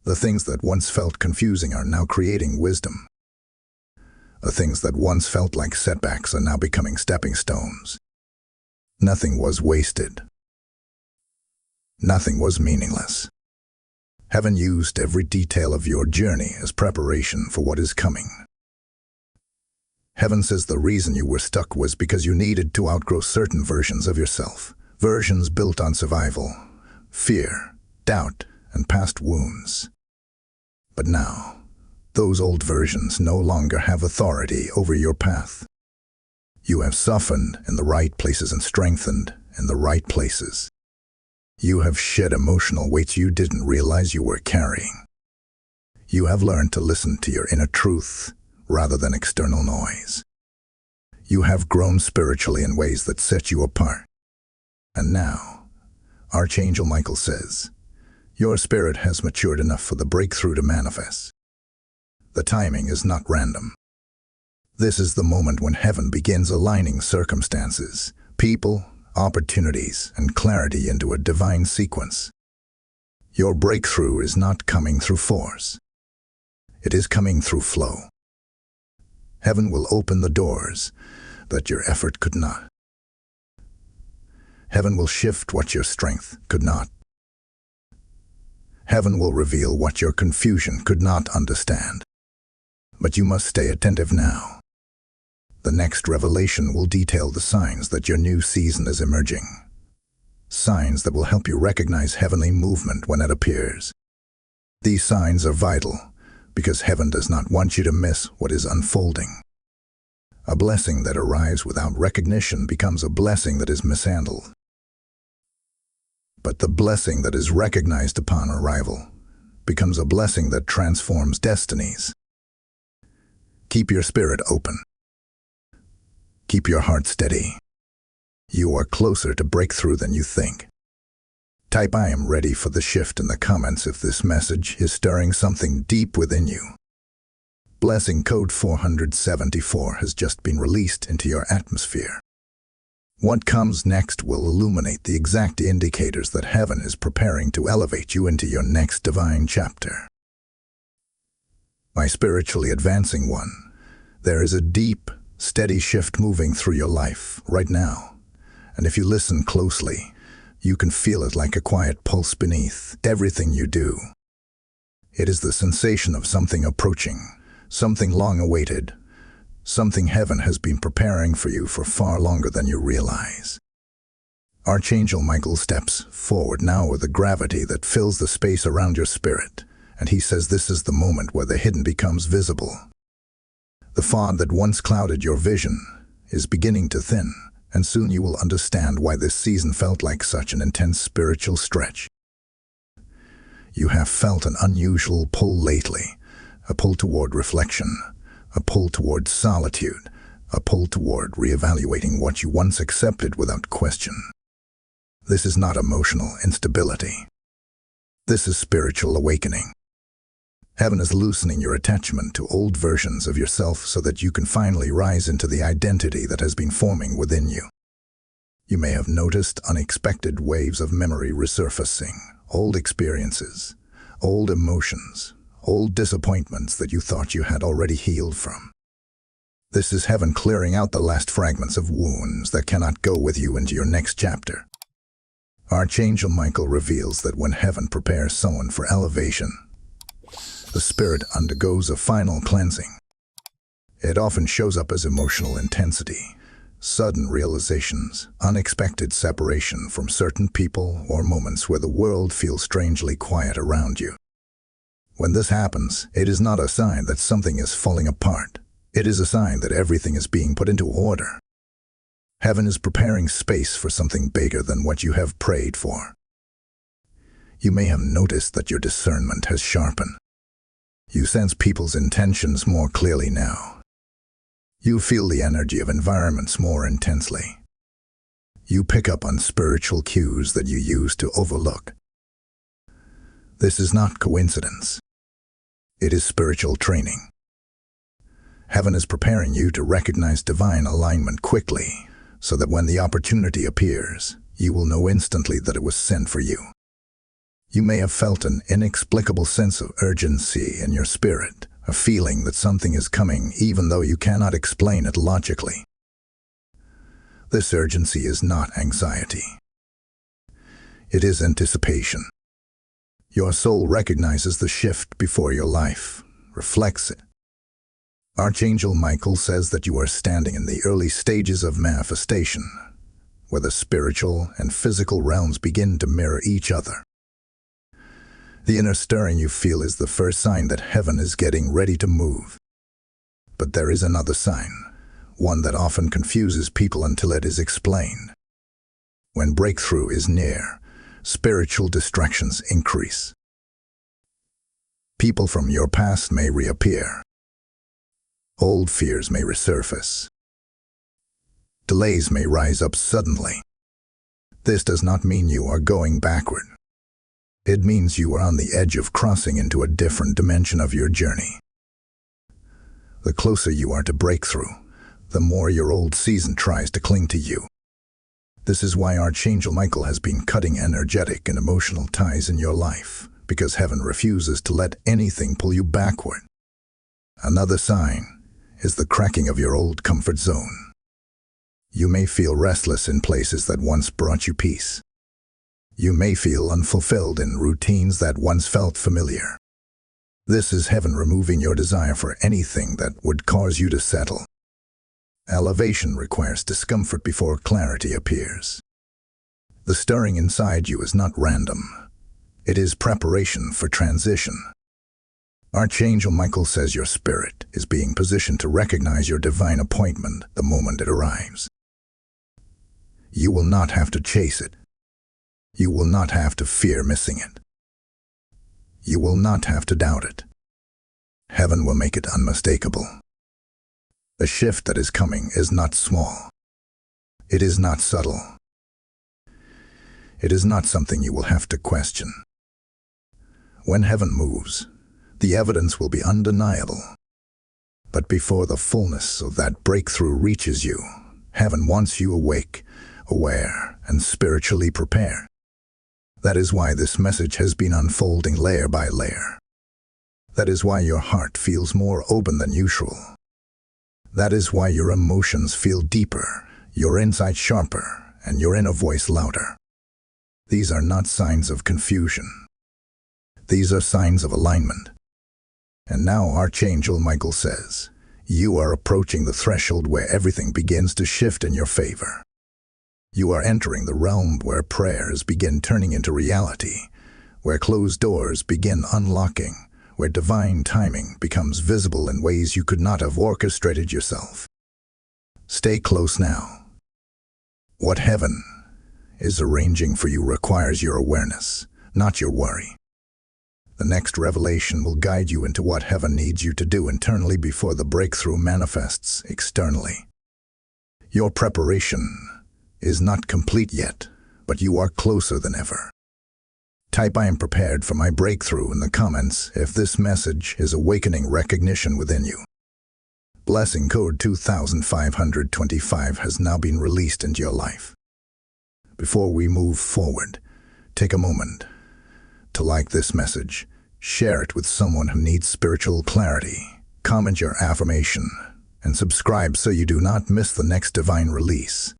The things that once felt confusing are now creating wisdom. The things that once felt like setbacks are now becoming stepping stones. Nothing was wasted. Nothing was meaningless. Heaven used every detail of your journey as preparation for what is coming. Heaven says the reason you were stuck was because you needed to outgrow certain versions of yourself, versions built on survival, fear, doubt, and past wounds. But now, those old versions no longer have authority over your path. You have softened in the right places and strengthened in the right places. You have shed emotional weights you didn't realize you were carrying. You have learned to listen to your inner truth rather than external noise. You have grown spiritually in ways that set you apart. And now, Archangel Michael says, your spirit has matured enough for the breakthrough to manifest. The timing is not random. This is the moment when heaven begins aligning circumstances, people, opportunities, and clarity into a divine sequence. Your breakthrough is not coming through force. It is coming through flow. Heaven will open the doors that your effort could not. Heaven will shift what your strength could not. Heaven will reveal what your confusion could not understand. But you must stay attentive now. The next revelation will detail the signs that your new season is emerging. Signs that will help you recognize heavenly movement when it appears. These signs are vital because heaven does not want you to miss what is unfolding. A blessing that arrives without recognition becomes a blessing that is mishandled. But the blessing that is recognized upon arrival becomes a blessing that transforms destinies. Keep your spirit open. Keep your heart steady. You are closer to breakthrough than you think. Type "I am ready for the shift" in the comments if this message is stirring something deep within you. Blessing code 474 has just been released into your atmosphere. What comes next will illuminate the exact indicators that heaven is preparing to elevate you into your next divine chapter. My spiritually advancing one, there is a deep, steady shift moving through your life right now. And if you listen closely, you can feel it like a quiet pulse beneath everything you do. It is the sensation of something approaching, something long awaited, something heaven has been preparing for you for far longer than you realize. Archangel Michael steps forward now with a gravity that fills the space around your spirit, and he says this is the moment where the hidden becomes visible. The fog that once clouded your vision is beginning to thin, and soon you will understand why this season felt like such an intense spiritual stretch. You have felt an unusual pull lately, a pull toward reflection, a pull toward solitude, a pull toward reevaluating what you once accepted without question. This is not emotional instability. This is spiritual awakening. Heaven is loosening your attachment to old versions of yourself so that you can finally rise into the identity that has been forming within you. You may have noticed unexpected waves of memory resurfacing, old experiences, old emotions, old disappointments that you thought you had already healed from. This is heaven clearing out the last fragments of wounds that cannot go with you into your next chapter. Archangel Michael reveals that when heaven prepares someone for elevation, the spirit undergoes a final cleansing. It often shows up as emotional intensity, sudden realizations, unexpected separation from certain people, or moments where the world feels strangely quiet around you. When this happens, it is not a sign that something is falling apart. It is a sign that everything is being put into order. Heaven is preparing space for something bigger than what you have prayed for. You may have noticed that your discernment has sharpened. You sense people's intentions more clearly now. You feel the energy of environments more intensely. You pick up on spiritual cues that you used to overlook. This is not coincidence. It is spiritual training. Heaven is preparing you to recognize divine alignment quickly, so that when the opportunity appears, you will know instantly that it was sent for you. You may have felt an inexplicable sense of urgency in your spirit, a feeling that something is coming even though you cannot explain it logically. This urgency is not anxiety. It is anticipation. Your soul recognizes the shift before your life, reflects it. Archangel Michael says that you are standing in the early stages of manifestation, where the spiritual and physical realms begin to mirror each other. The inner stirring you feel is the first sign that heaven is getting ready to move. But there is another sign, one that often confuses people until it is explained. When breakthrough is near, spiritual distractions increase. People from your past may reappear. Old fears may resurface. Delays may rise up suddenly. This does not mean you are going backward. It means you are on the edge of crossing into a different dimension of your journey. The closer you are to breakthrough, the more your old season tries to cling to you. This is why Archangel Michael has been cutting energetic and emotional ties in your life, because heaven refuses to let anything pull you backward. Another sign is the cracking of your old comfort zone. You may feel restless in places that once brought you peace. You may feel unfulfilled in routines that once felt familiar. This is heaven removing your desire for anything that would cause you to settle. Elevation requires discomfort before clarity appears. The stirring inside you is not random. It is preparation for transition. Archangel Michael says your spirit is being positioned to recognize your divine appointment the moment it arrives. You will not have to chase it. You will not have to fear missing it. You will not have to doubt it. Heaven will make it unmistakable. The shift that is coming is not small. It is not subtle. It is not something you will have to question. When heaven moves, the evidence will be undeniable. But before the fullness of that breakthrough reaches you, heaven wants you awake, aware, and spiritually prepared. That is why this message has been unfolding layer by layer. That is why your heart feels more open than usual. That is why your emotions feel deeper, your insight sharper, and your inner voice louder. These are not signs of confusion. These are signs of alignment. And now Archangel Michael says, you are approaching the threshold where everything begins to shift in your favor. You are entering the realm where prayers begin turning into reality, where closed doors begin unlocking, where divine timing becomes visible in ways you could not have orchestrated yourself. Stay close now. What heaven is arranging for you requires your awareness, not your worry. The next revelation will guide you into what heaven needs you to do internally before the breakthrough manifests externally. Your preparation is not complete yet, but you are closer than ever. Type "I am prepared for my breakthrough" in the comments if this message is awakening recognition within you. Blessing code 2525 has now been released into your life. Before we move forward, take a moment to like this message, share it with someone who needs spiritual clarity, comment your affirmation, and subscribe so you do not miss the next divine release.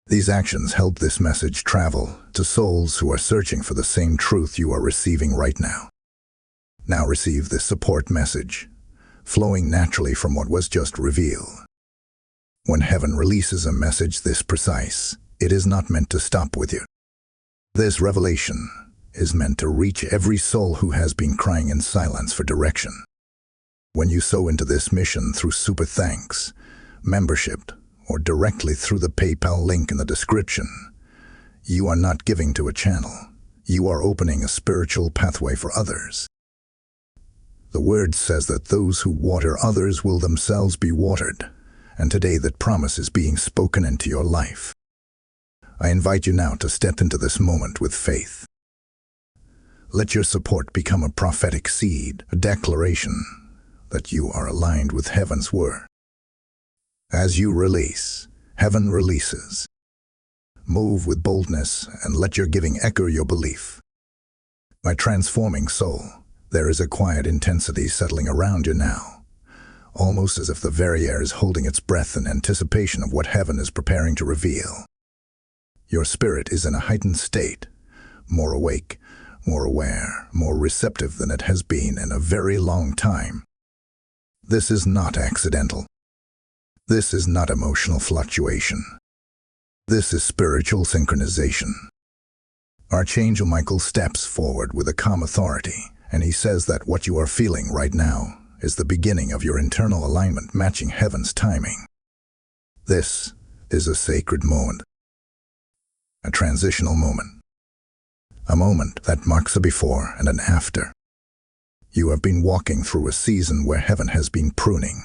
These actions help this message travel to souls who are searching for the same truth you are receiving right now. Now receive this support message, flowing naturally from what was just revealed. When heaven releases a message this precise, it is not meant to stop with you. This revelation is meant to reach every soul who has been crying in silence for direction. When you sow into this mission through super thanks, membership, or directly through the PayPal link in the description, you are not giving to a channel. You are opening a spiritual pathway for others. The word says that those who water others will themselves be watered, and today that promise is being spoken into your life. I invite you now to step into this moment with faith. Let your support become a prophetic seed, a declaration that you are aligned with heaven's word. As you release, heaven releases. Move with boldness and let your giving echo your belief. My transforming soul, there is a quiet intensity settling around you now, almost as if the very air is holding its breath in anticipation of what heaven is preparing to reveal. Your spirit is in a heightened state, more awake, more aware, more receptive than it has been in a very long time. This is not accidental. This is not emotional fluctuation. This is spiritual synchronization. Archangel Michael steps forward with a calm authority, and he says that what you are feeling right now is the beginning of your internal alignment matching heaven's timing. This is a sacred moment, a transitional moment. A moment that marks a before and an after. You have been walking through a season where heaven has been pruning,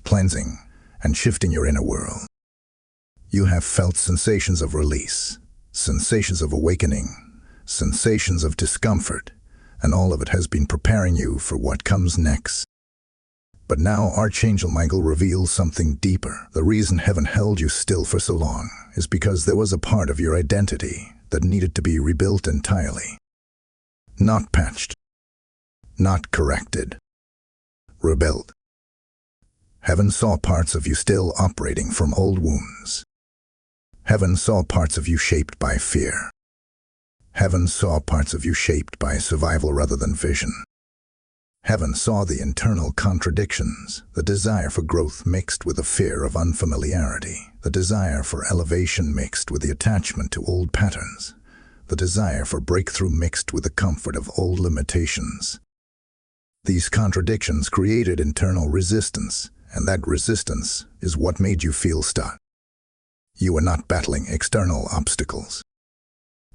cleansing, and shifting your inner world. You have felt sensations of release, sensations of awakening, sensations of discomfort, and all of it has been preparing you for what comes next. But now Archangel Michael reveals something deeper. The reason heaven held you still for so long is because there was a part of your identity that needed to be rebuilt entirely. Not patched. Not corrected. Rebuilt. Heaven saw parts of you still operating from old wounds. Heaven saw parts of you shaped by fear. Heaven saw parts of you shaped by survival rather than vision. Heaven saw the internal contradictions, the desire for growth mixed with the fear of unfamiliarity, the desire for elevation mixed with the attachment to old patterns, the desire for breakthrough mixed with the comfort of old limitations. These contradictions created internal resistance, and that resistance is what made you feel stuck. You were not battling external obstacles.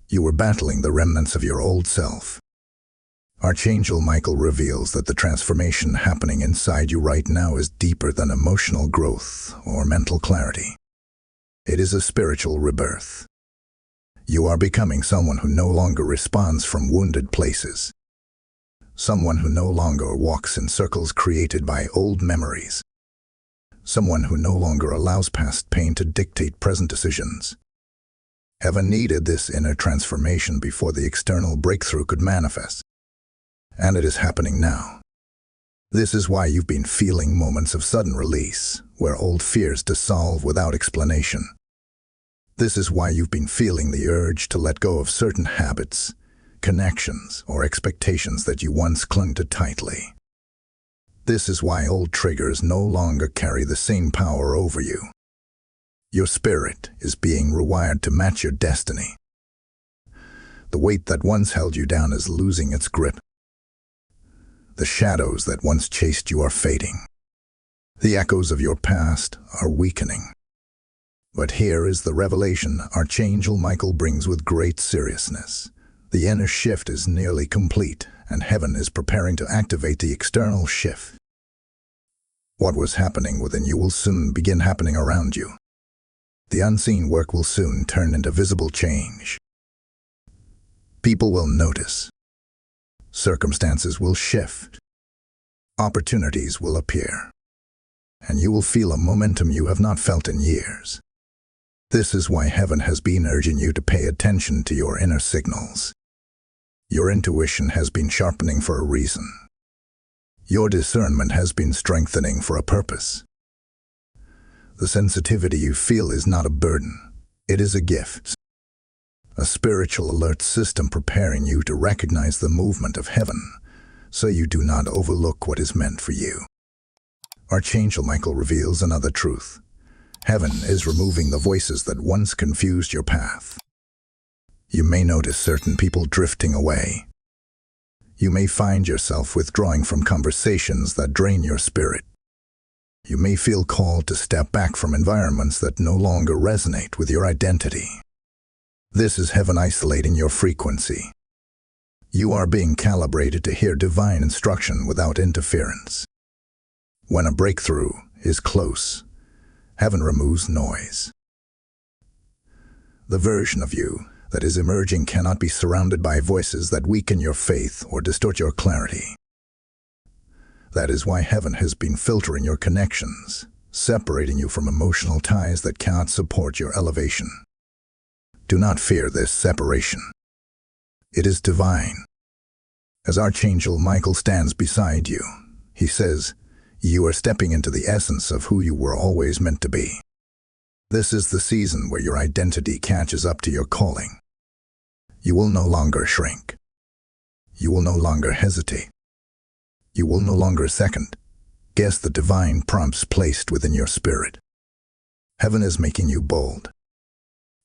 You were battling the remnants of your old self. Archangel Michael reveals that the transformation happening inside you right now is deeper than emotional growth or mental clarity. It is a spiritual rebirth. You are becoming someone who no longer responds from wounded places. Someone who no longer walks in circles created by old memories. Someone who no longer allows past pain to dictate present decisions. Heaven needed this inner transformation before the external breakthrough could manifest. And it is happening now. This is why you've been feeling moments of sudden release, where old fears dissolve without explanation. This is why you've been feeling the urge to let go of certain habits, connections, or expectations that you once clung to tightly. This is why old triggers no longer carry the same power over you. Your spirit is being rewired to match your destiny. The weight that once held you down is losing its grip. The shadows that once chased you are fading. The echoes of your past are weakening. But here is the revelation Archangel Michael brings with great seriousness. The inner shift is nearly complete, and heaven is preparing to activate the external shift. What was happening within you will soon begin happening around you. The unseen work will soon turn into visible change. People will notice. Circumstances will shift. Opportunities will appear. And you will feel a momentum you have not felt in years. This is why heaven has been urging you to pay attention to your inner signals. Your intuition has been sharpening for a reason. Your discernment has been strengthening for a purpose. The sensitivity you feel is not a burden, it is a gift. A spiritual alert system preparing you to recognize the movement of heaven, so you do not overlook what is meant for you. Archangel Michael reveals another truth. Heaven is removing the voices that once confused your path. You may notice certain people drifting away. You may find yourself withdrawing from conversations that drain your spirit. You may feel called to step back from environments that no longer resonate with your identity. This is heaven isolating your frequency. You are being calibrated to hear divine instruction without interference. When a breakthrough is close, heaven removes noise. The version of you that is emerging cannot be surrounded by voices that weaken your faith or distort your clarity. That is why heaven has been filtering your connections, separating you from emotional ties that cannot support your elevation. Do not fear this separation. It is divine. As Archangel Michael stands beside you, he says, you are stepping into the essence of who you were always meant to be. This is the season where your identity catches up to your calling. You will no longer shrink. You will no longer hesitate. You will no longer second guess the divine prompts placed within your spirit. Heaven is making you bold.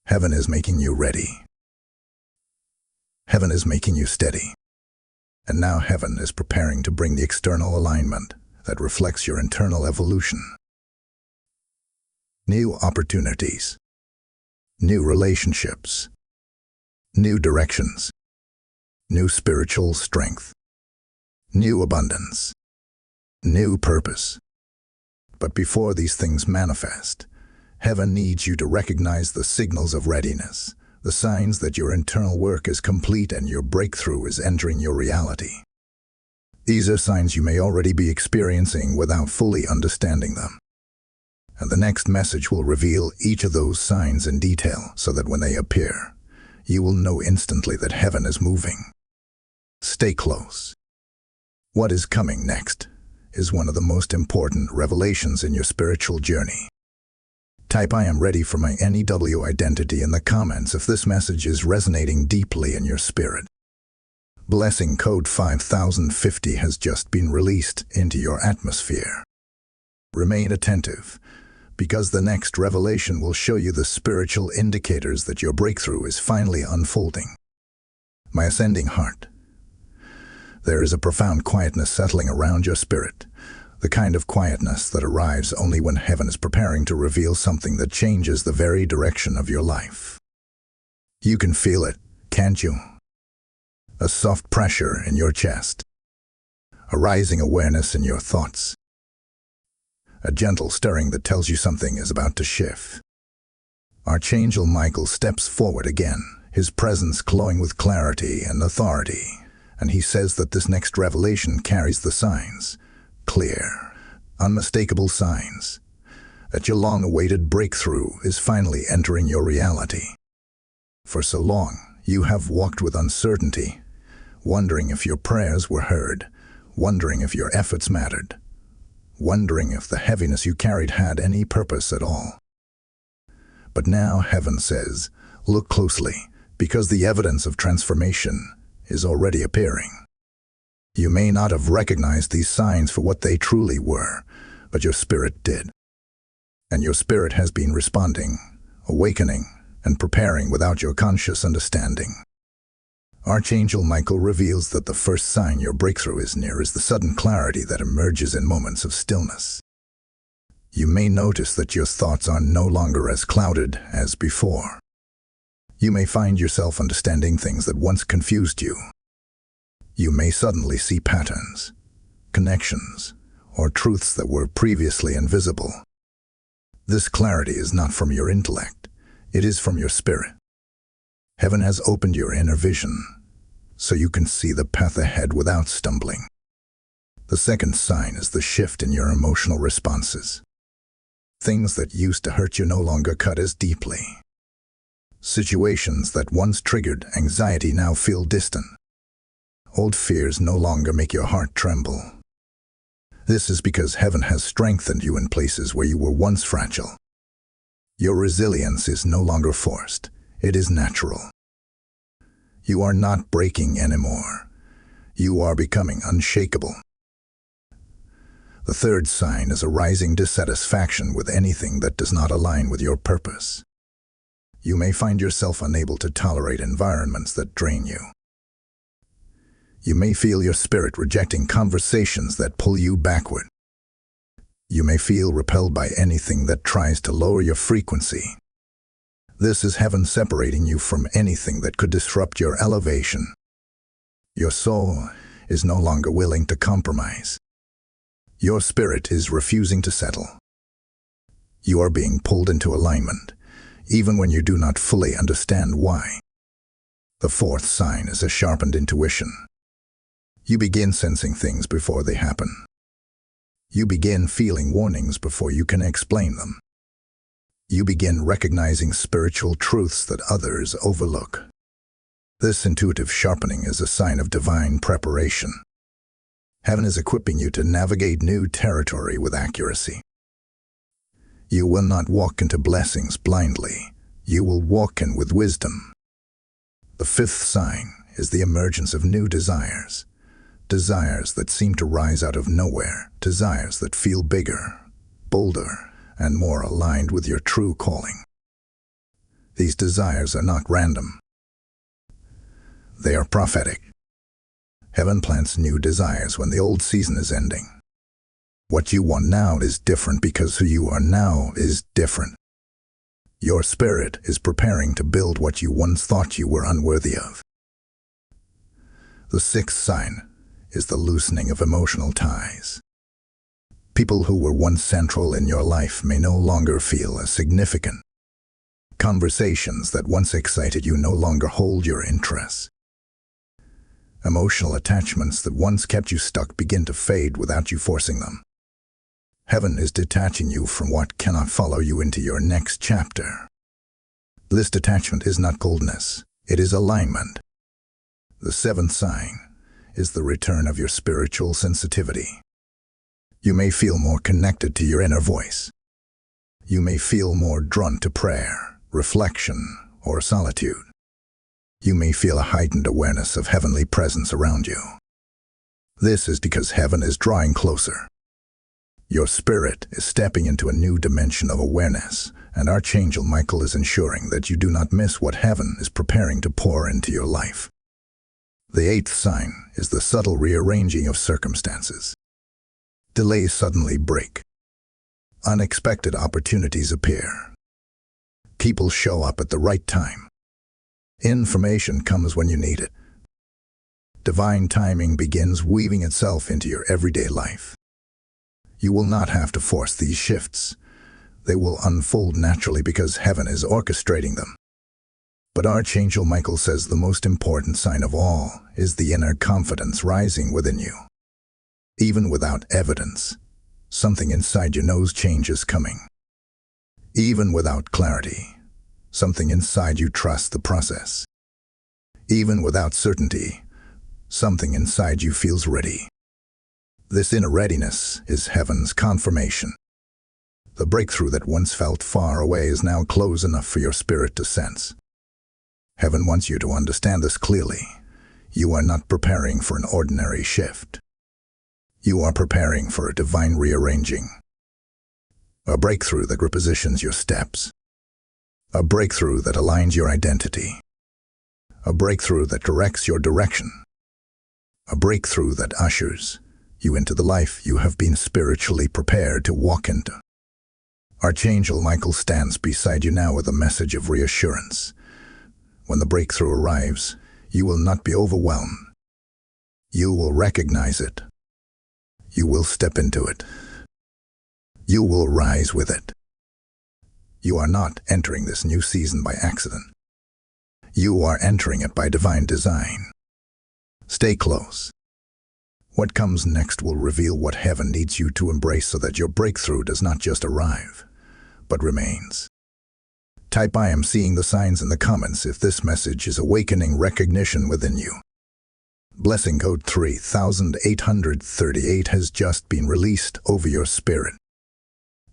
Heaven is making you ready. Heaven is making you steady. And now heaven is preparing to bring the external alignment that reflects your internal evolution. New opportunities, new relationships, new directions, new spiritual strength, new abundance, new purpose. But before these things manifest, heaven needs you to recognize the signals of readiness, the signs that your internal work is complete and your breakthrough is entering your reality. These are signs you may already be experiencing without fully understanding them. And the next message will reveal each of those signs in detail so that when they appear, you will know instantly that heaven is moving. Stay close. What is coming next is one of the most important revelations in your spiritual journey. Type I am ready for my NEW identity in the comments if this message is resonating deeply in your spirit. Blessing code 5050 has just been released into your atmosphere. Remain attentive, because the next revelation will show you the spiritual indicators that your breakthrough is finally unfolding. My ascending heart, there is a profound quietness settling around your spirit, the kind of quietness that arrives only when heaven is preparing to reveal something that changes the very direction of your life. You can feel it, can't you? A soft pressure in your chest, a rising awareness in your thoughts, a gentle stirring that tells you something is about to shift. Archangel Michael steps forward again, his presence glowing with clarity and authority, and he says that this next revelation carries the signs, clear, unmistakable signs, that your long-awaited breakthrough is finally entering your reality. For so long, you have walked with uncertainty, wondering if your prayers were heard, wondering if your efforts mattered, wondering if the heaviness you carried had any purpose at all. But now heaven says, look closely, because the evidence of transformation is already appearing. You may not have recognized these signs for what they truly were, but your spirit did. And your spirit has been responding, awakening, and preparing without your conscious understanding. Archangel Michael reveals that the first sign your breakthrough is near is the sudden clarity that emerges in moments of stillness. You may notice that your thoughts are no longer as clouded as before. You may find yourself understanding things that once confused you. You may suddenly see patterns, connections, or truths that were previously invisible. This clarity is not from your intellect, it is from your spirit. Heaven has opened your inner vision, so you can see the path ahead without stumbling. The second sign is the shift in your emotional responses. Things that used to hurt you no longer cut as deeply. Situations that once triggered anxiety now feel distant. Old fears no longer make your heart tremble. This is because heaven has strengthened you in places where you were once fragile. Your resilience is no longer forced, it is natural. You are not breaking anymore. You are becoming unshakable. The third sign is a rising dissatisfaction with anything that does not align with your purpose. You may find yourself unable to tolerate environments that drain you. You may feel your spirit rejecting conversations that pull you backward. You may feel repelled by anything that tries to lower your frequency. This is heaven separating you from anything that could disrupt your elevation. Your soul is no longer willing to compromise. Your spirit is refusing to settle. You are being pulled into alignment, even when you do not fully understand why. The fourth sign is a sharpened intuition. You begin sensing things before they happen. You begin feeling warnings before you can explain them. You begin recognizing spiritual truths that others overlook. This intuitive sharpening is a sign of divine preparation. Heaven is equipping you to navigate new territory with accuracy. You will not walk into blessings blindly. You will walk in with wisdom. The fifth sign is the emergence of new desires. Desires that seem to rise out of nowhere. Desires that feel bigger, bolder, and more aligned with your true calling. These desires are not random. They are prophetic. Heaven plants new desires when the old season is ending. What you want now is different because who you are now is different. Your spirit is preparing to build what you once thought you were unworthy of. The sixth sign is the loosening of emotional ties. People who were once central in your life may no longer feel as significant. Conversations that once excited you no longer hold your interest. Emotional attachments that once kept you stuck begin to fade without you forcing them. Heaven is detaching you from what cannot follow you into your next chapter. This detachment is not coldness, it is alignment. The seventh sign is the return of your spiritual sensitivity. You may feel more connected to your inner voice. You may feel more drawn to prayer, reflection, or solitude. You may feel a heightened awareness of heavenly presence around you. This is because heaven is drawing closer. Your spirit is stepping into a new dimension of awareness, and Archangel Michael is ensuring that you do not miss what heaven is preparing to pour into your life. The eighth sign is the subtle rearranging of circumstances. Delays suddenly break. Unexpected opportunities appear. People show up at the right time. Information comes when you need it. Divine timing begins weaving itself into your everyday life. You will not have to force these shifts. They will unfold naturally because heaven is orchestrating them. But Archangel Michael says the most important sign of all is the inner confidence rising within you. Even without evidence, something inside you knows change is coming. Even without clarity, something inside you trusts the process. Even without certainty, something inside you feels ready. This inner readiness is heaven's confirmation. The breakthrough that once felt far away is now close enough for your spirit to sense. Heaven wants you to understand this clearly. You are not preparing for an ordinary shift. You are preparing for a divine rearranging. A breakthrough that repositions your steps. A breakthrough that aligns your identity. A breakthrough that directs your direction. A breakthrough that ushers you into the life you have been spiritually prepared to walk into. Archangel Michael stands beside you now with a message of reassurance. When the breakthrough arrives, you will not be overwhelmed. You will recognize it. You will step into it. You will rise with it. You are not entering this new season by accident. You are entering it by divine design. Stay close. What comes next will reveal what heaven needs you to embrace so that your breakthrough does not just arrive, but remains. Type "I am seeing the signs" in the comments if this message is awakening recognition within you. Blessing code 3838 has just been released over your spirit.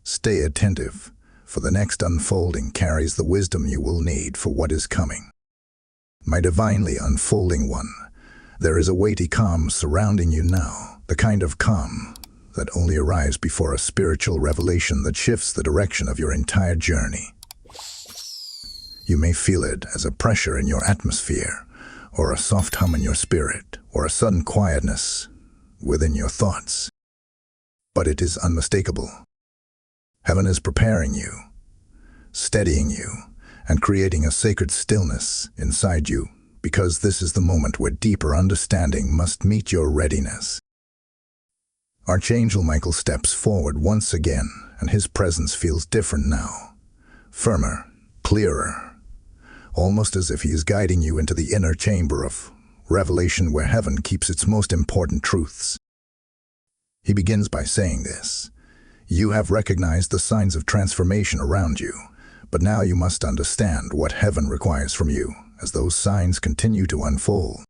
Stay attentive, for the next unfolding carries the wisdom you will need for what is coming. My divinely unfolding one, there is a weighty calm surrounding you now, the kind of calm that only arrives before a spiritual revelation that shifts the direction of your entire journey. You may feel it as a pressure in your atmosphere, or a soft hum in your spirit, or a sudden quietness within your thoughts. But it is unmistakable. Heaven is preparing you, steadying you, and creating a sacred stillness inside you, because this is the moment where deeper understanding must meet your readiness. Archangel Michael steps forward once again, and his presence feels different now, firmer, clearer, almost as if he is guiding you into the inner chamber of revelation where heaven keeps its most important truths. He begins by saying this: "You have recognized the signs of transformation around you, but now you must understand what heaven requires from you as those signs continue to unfold."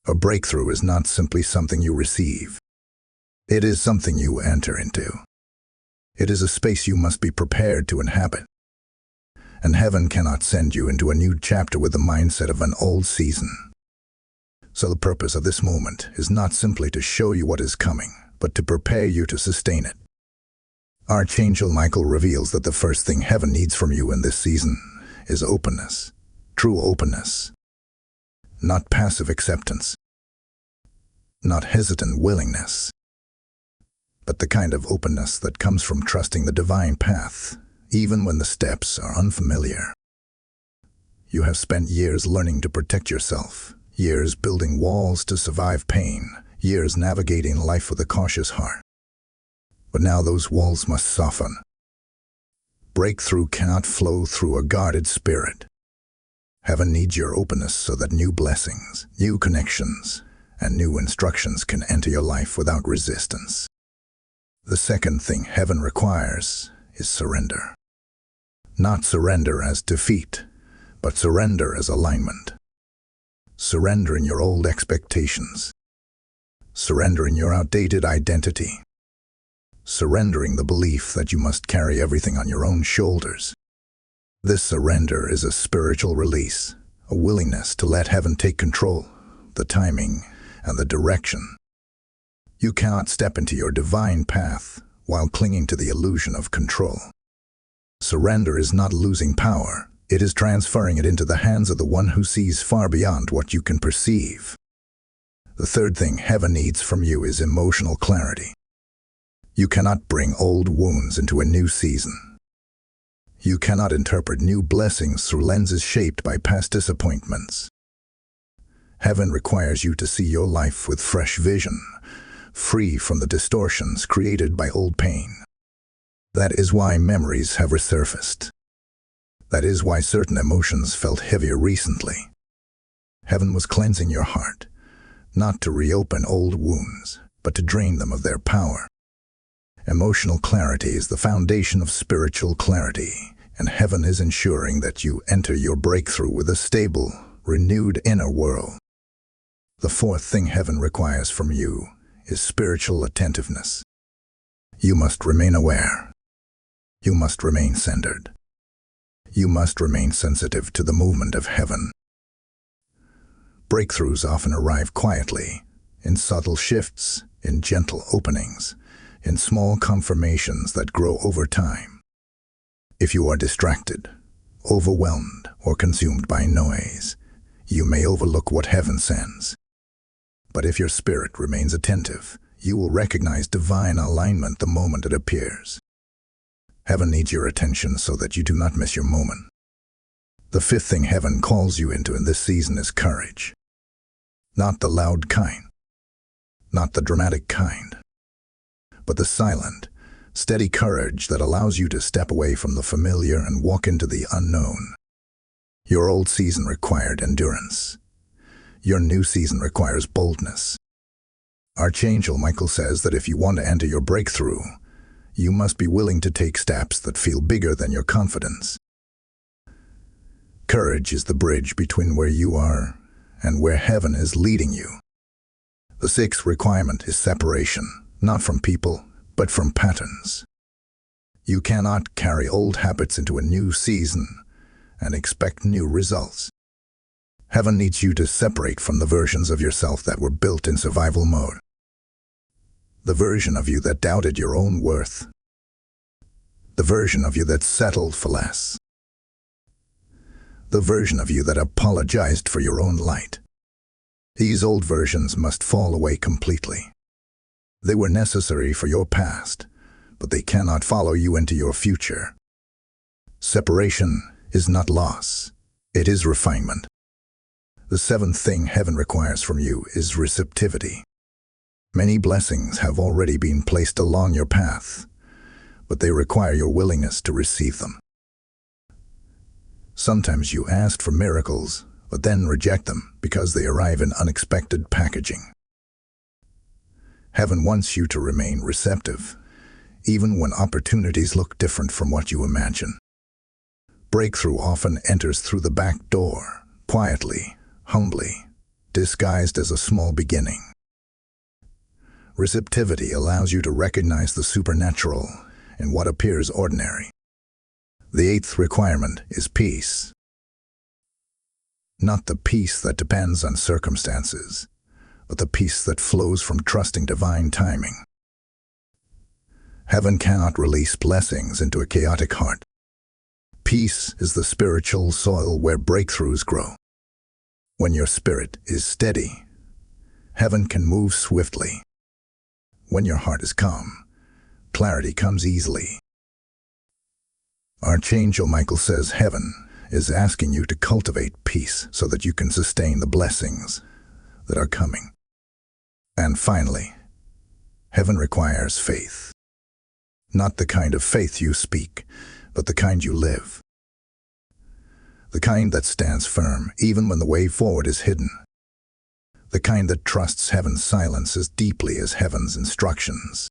A breakthrough is not simply something you receive. It is something you enter into. It is a space you must be prepared to inhabit. And heaven cannot send you into a new chapter with the mindset of an old season. So the purpose of this moment is not simply to show you what is coming, but to prepare you to sustain it. Archangel Michael reveals that the first thing heaven needs from you in this season is openness, true openness. Not passive acceptance, not hesitant willingness, but the kind of openness that comes from trusting the divine path, even when the steps are unfamiliar. You have spent years learning to protect yourself, years building walls to survive pain, years navigating life with a cautious heart. But now those walls must soften. Breakthrough cannot flow through a guarded spirit. Heaven needs your openness so that new blessings, new connections, and new instructions can enter your life without resistance. The second thing heaven requires is surrender. Not surrender as defeat, but surrender as alignment. Surrender in your old expectations. Surrender in your outdated identity. Surrendering the belief that you must carry everything on your own shoulders. This surrender is a spiritual release, a willingness to let heaven take control, the timing, and the direction. You cannot step into your divine path while clinging to the illusion of control. Surrender is not losing power, it is transferring it into the hands of the one who sees far beyond what you can perceive. The third thing heaven needs from you is emotional clarity. You cannot bring old wounds into a new season. You cannot interpret new blessings through lenses shaped by past disappointments. Heaven requires you to see your life with fresh vision, free from the distortions created by old pain. That is why memories have resurfaced. That is why certain emotions felt heavier recently. Heaven was cleansing your heart, not to reopen old wounds, but to drain them of their power. Emotional clarity is the foundation of spiritual clarity, and heaven is ensuring that you enter your breakthrough with a stable, renewed inner world. The fourth thing heaven requires from you is spiritual attentiveness. You must remain aware. You must remain centered. You must remain sensitive to the movement of heaven. Breakthroughs often arrive quietly, in subtle shifts, in gentle openings, in small confirmations that grow over time. If you are distracted, overwhelmed, or consumed by noise, you may overlook what heaven sends. But if your spirit remains attentive, you will recognize divine alignment the moment it appears. Heaven needs your attention so that you do not miss your moment. The fifth thing heaven calls you into in this season is courage. Not the loud kind, not the dramatic kind, but the silent, steady courage that allows you to step away from the familiar and walk into the unknown. Your old season required endurance. Your new season requires boldness. Archangel Michael says that if you want to enter your breakthrough, you must be willing to take steps that feel bigger than your confidence. Courage is the bridge between where you are and where heaven is leading you. The sixth requirement is separation, not from people, but from patterns. You cannot carry old habits into a new season and expect new results. Heaven needs you to separate from the versions of yourself that were built in survival mode. The version of you that doubted your own worth. The version of you that settled for less. The version of you that apologized for your own light. These old versions must fall away completely. They were necessary for your past, but they cannot follow you into your future. Separation is not loss, it is refinement. The seventh thing heaven requires from you is receptivity. Many blessings have already been placed along your path, but they require your willingness to receive them. Sometimes you ask for miracles, but then reject them because they arrive in unexpected packaging. Heaven wants you to remain receptive, even when opportunities look different from what you imagine. Breakthrough often enters through the back door, quietly, humbly, disguised as a small beginning. Receptivity allows you to recognize the supernatural in what appears ordinary. The eighth requirement is peace. Not the peace that depends on circumstances, but the peace that flows from trusting divine timing. Heaven cannot release blessings into a chaotic heart. Peace is the spiritual soil where breakthroughs grow. When your spirit is steady, heaven can move swiftly. When your heart is calm, clarity comes easily. Archangel Michael says heaven is asking you to cultivate peace so that you can sustain the blessings that are coming. And finally, heaven requires faith. Not the kind of faith you speak, but the kind you live. The kind that stands firm even when the way forward is hidden. The kind that trusts heaven's silence as deeply as heaven's instructions.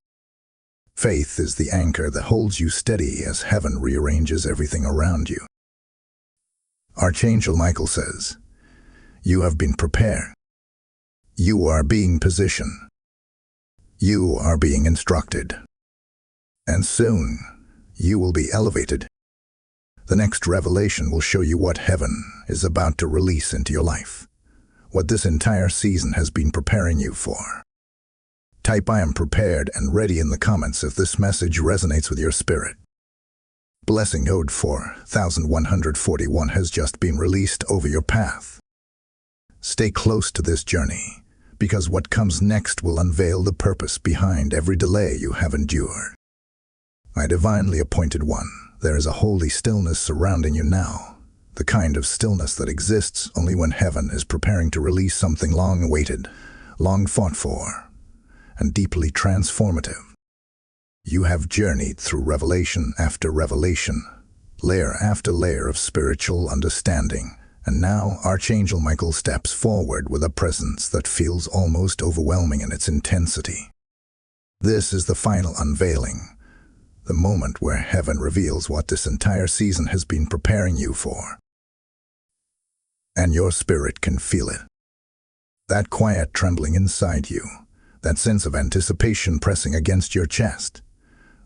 Faith is the anchor that holds you steady as heaven rearranges everything around you. Archangel Michael says, you have been prepared. You are being positioned. You are being instructed. And soon, you will be elevated. The next revelation will show you what heaven is about to release into your life. What this entire season has been preparing you for. Type I am prepared and ready in the comments if this message resonates with your spirit. Blessing Code 4141 has just been released over your path. Stay close to this journey, because what comes next will unveil the purpose behind every delay you have endured. My divinely appointed one, there is a holy stillness surrounding you now, the kind of stillness that exists only when heaven is preparing to release something long awaited, long fought for, and deeply transformative. You have journeyed through revelation after revelation, layer after layer of spiritual understanding, and now Archangel Michael steps forward with a presence that feels almost overwhelming in its intensity. This is the final unveiling, the moment where heaven reveals what this entire season has been preparing you for. And your spirit can feel it. That quiet trembling inside you, that sense of anticipation pressing against your chest.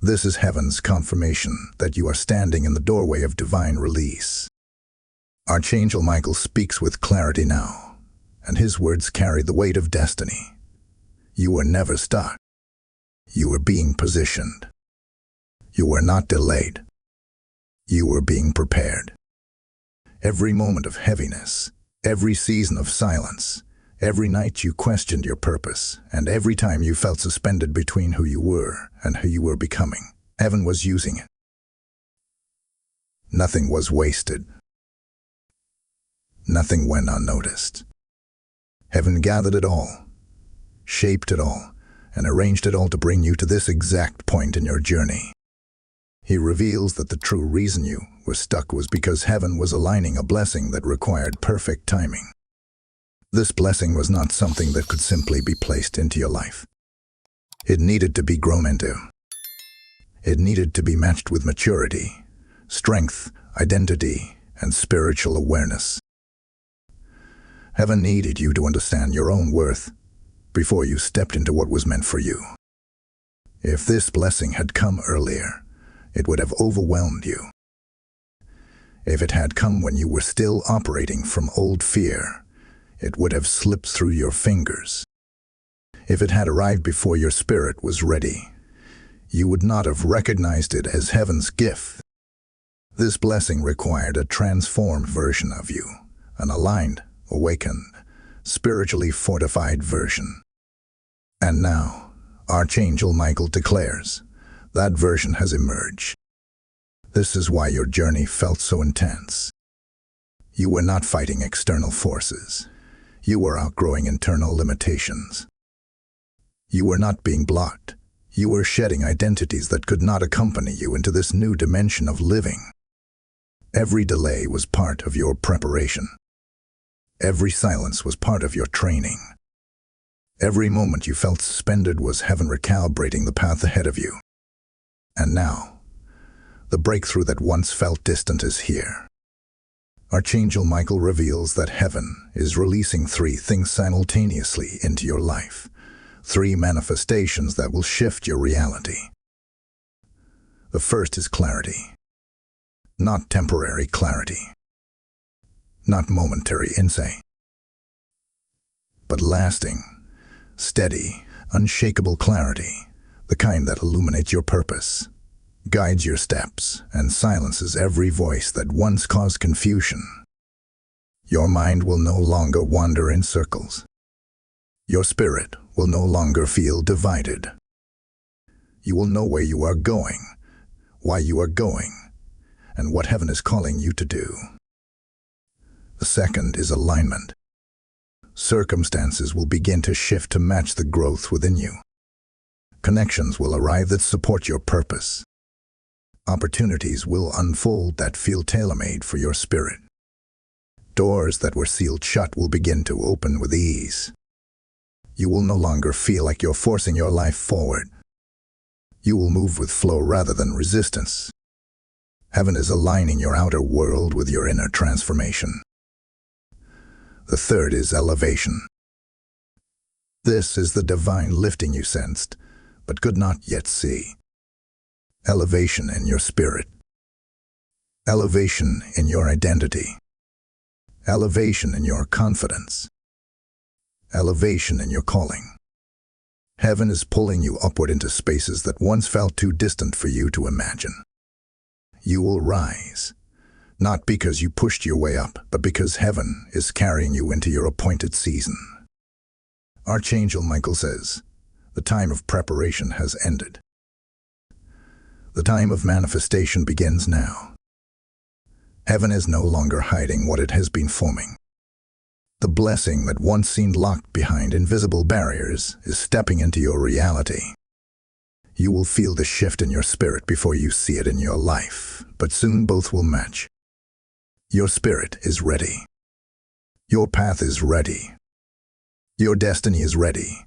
This is heaven's confirmation that you are standing in the doorway of divine release. Archangel Michael speaks with clarity now, and his words carry the weight of destiny. You were never stuck. You were being positioned. You were not delayed. You were being prepared. Every moment of heaviness, every season of silence, every night you questioned your purpose, and every time you felt suspended between who you were and who you were becoming, heaven was using it. Nothing was wasted. Nothing went unnoticed. Heaven gathered it all, shaped it all, and arranged it all to bring you to this exact point in your journey. He reveals that the true reason you were stuck was because heaven was aligning a blessing that required perfect timing. This blessing was not something that could simply be placed into your life. It needed to be grown into. It needed to be matched with maturity, strength, identity, and spiritual awareness. Heaven needed you to understand your own worth before you stepped into what was meant for you. If this blessing had come earlier, it would have overwhelmed you. If it had come when you were still operating from old fear, it would have slipped through your fingers. If it had arrived before your spirit was ready, you would not have recognized it as heaven's gift. This blessing required a transformed version of you, an aligned, awakened, spiritually fortified version. And now, Archangel Michael declares, that version has emerged. This is why your journey felt so intense. You were not fighting external forces. You were outgrowing internal limitations. You were not being blocked. You were shedding identities that could not accompany you into this new dimension of living. Every delay was part of your preparation. Every silence was part of your training. Every moment you felt suspended was heaven recalibrating the path ahead of you. And now, the breakthrough that once felt distant is here. Archangel Michael reveals that heaven is releasing 3 things simultaneously into your life. 3 manifestations that will shift your reality. The first is clarity. Not temporary clarity. Not momentary insight. But lasting, steady, unshakable clarity. The kind that illuminates your purpose, guides your steps, and silences every voice that once caused confusion. Your mind will no longer wander in circles. Your spirit will no longer feel divided. You will know where you are going, why you are going, and what heaven is calling you to do. The second is alignment. Circumstances will begin to shift to match the growth within you. Connections will arrive that support your purpose. Opportunities will unfold that feel tailor-made for your spirit. Doors that were sealed shut will begin to open with ease. You will no longer feel like you're forcing your life forward. You will move with flow rather than resistance. Heaven is aligning your outer world with your inner transformation. The third is elevation. This is the divine lifting you sensed, but could not yet see. Elevation in your spirit. Elevation in your identity. Elevation in your confidence. Elevation in your calling. Heaven is pulling you upward into spaces that once felt too distant for you to imagine. You will rise, not because you pushed your way up, but because heaven is carrying you into your appointed season. Archangel Michael says, the time of preparation has ended. The time of manifestation begins now. Heaven is no longer hiding what it has been forming. The blessing that once seemed locked behind invisible barriers is stepping into your reality. You will feel the shift in your spirit before you see it in your life, but soon both will match. Your spirit is ready. Your path is ready. Your destiny is ready.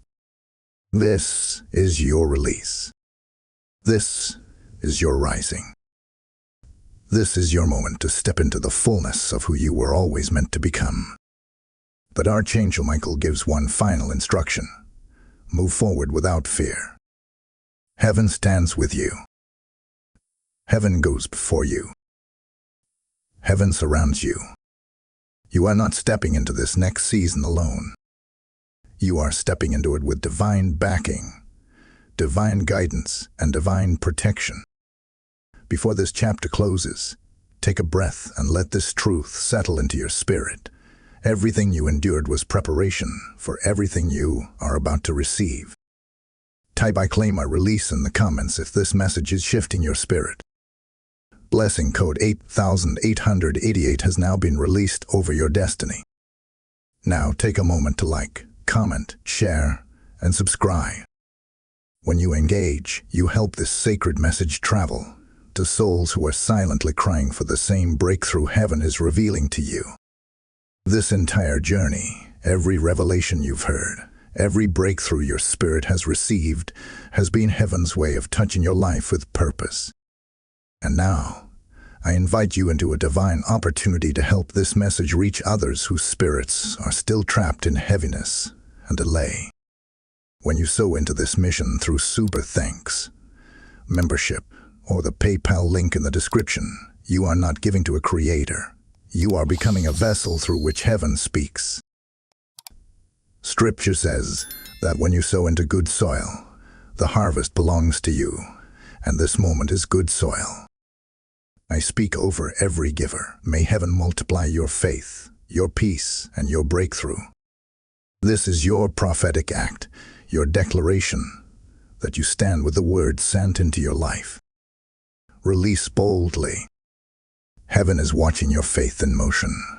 This is your release. This is your rising. This is your moment to step into the fullness of who you were always meant to become. But Archangel Michael gives one final instruction. Move forward without fear. Heaven stands with you. Heaven goes before you. Heaven surrounds you. You are not stepping into this next season alone. You are stepping into it with divine backing, divine guidance, and divine protection. Before this chapter closes, take a breath and let this truth settle into your spirit. Everything you endured was preparation for everything you are about to receive. Type "I claim my release" in the comments if this message is shifting your spirit. Blessing code 8888 has now been released over your destiny. Now take a moment to like, comment, share, and subscribe. When you engage, you help this sacred message travel to souls who are silently crying for the same breakthrough heaven is revealing to you. This entire journey, every revelation you've heard, every breakthrough your spirit has received, has been heaven's way of touching your life with purpose. And now, I invite you into a divine opportunity to help this message reach others whose spirits are still trapped in heaviness and delay. When you sow into this mission through Super Thanks, membership, or the PayPal link in the description, you are not giving to a creator. You are becoming a vessel through which heaven speaks. Scripture says that when you sow into good soil, the harvest belongs to you, and this moment is good soil. I speak over every giver. May heaven multiply your faith, your peace, and your breakthrough. This is your prophetic act, your declaration that you stand with the word sent into your life. Release boldly. Heaven is watching your faith in motion.